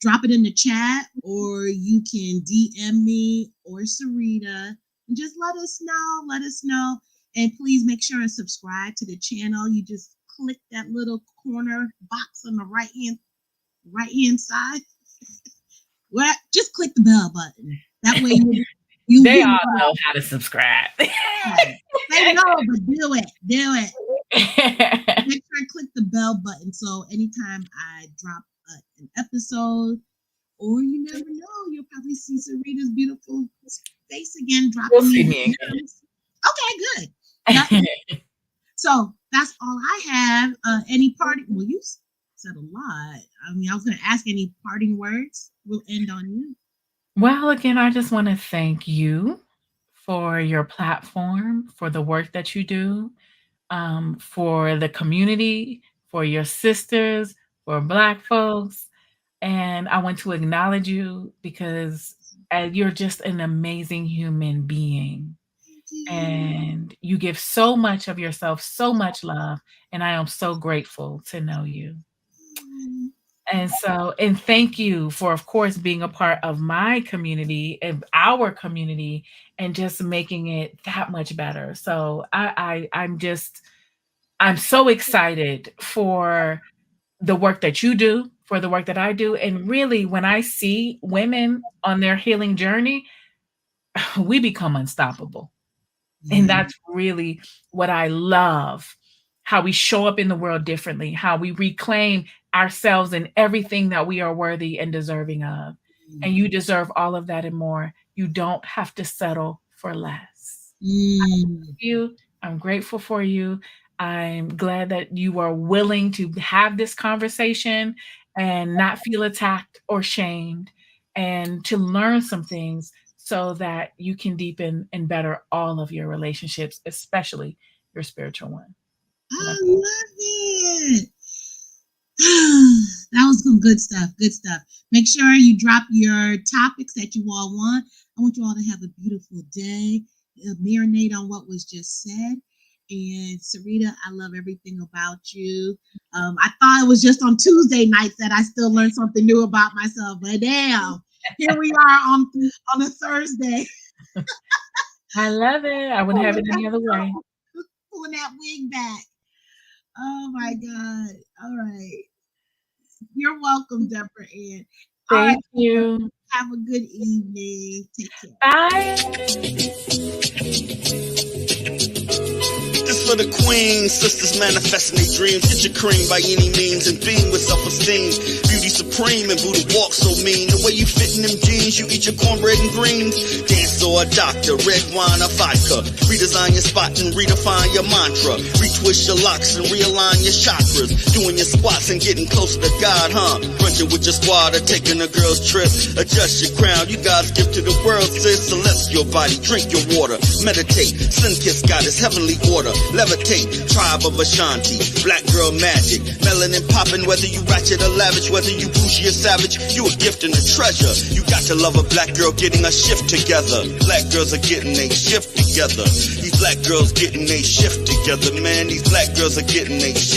drop it in the chat, or you can DM me or Sarita and just let us know. Let us know. And please make sure and subscribe to the channel. You just click that little corner box on the right hand side Well, just click the bell button. That way you They hear all what know how to subscribe. I say. They know, but do it. Do it. Make sure and click the bell button so anytime I drop an episode, or you never know, you'll probably see Sarita's beautiful face again dropping. You'll see me again. Okay, good. So that's all I have. Any parting? Well, you said a lot. I mean, I was going to ask any parting words. We'll end on you. Well, again, I just want to thank you for your platform, for the work that you do, for the community, for your sisters, for Black folks. And I want to acknowledge you because you're just an amazing human being. And you give so much of yourself, so much love. And I am so grateful to know you. And thank you for, of course, being a part of my community, of our community, and just making it that much better. So I'm so excited for the work that you do, for the work that I do. And really, when I see women on their healing journey, we become unstoppable. And that's really what I love, how we show up in the world differently, how we reclaim ourselves and everything that we are worthy and deserving of. And you deserve all of that and more. You don't have to settle for less. I love you. I'm grateful for you. I'm glad that you are willing to have this conversation and not feel attacked or shamed, and to learn some things so that you can deepen and better all of your relationships, especially your spiritual one. I love it. That was some good stuff. Good stuff. Make sure you drop your topics that you all want. I want you all to have a beautiful day. Marinate on what was just said. And Cerita, I love everything about you. I thought it was just on Tuesday nights that I still learned something new about myself, but damn, here we are on a Thursday. I love it. I wouldn't have it any other way. Pulling that wig back. Oh my God. All right. You're welcome, Deborah Ann. Thank you. Have a good evening. Take care. Bye. This for the queens, sisters manifesting their dreams. Get your cream by any means and beam with self-esteem. Beauty supreme and booty walk so mean. The way you fit in them jeans, you eat your cornbread and greens. Dance or a doctor, red wine or vodka. Redesign your spot and redefine your mantra. Retwist your locks and realign your chakras. Doing your squats and getting closer to God, huh? Brunching with your squad or taking a girl's trip. Adjust your crown, you God's gift to the world, sis. Celestial body, drink your water. Meditate, sun kiss goddess, heavenly order. Levitate, tribe of Ashanti. Black girl magic, melanin popping. Whether you ratchet or lavish, whether you bougie or savage, you a gift and a treasure. You got to love a black girl getting a shift together. Black girls are getting a shift together. These black girls getting a shift together, man. These black girls are getting a shift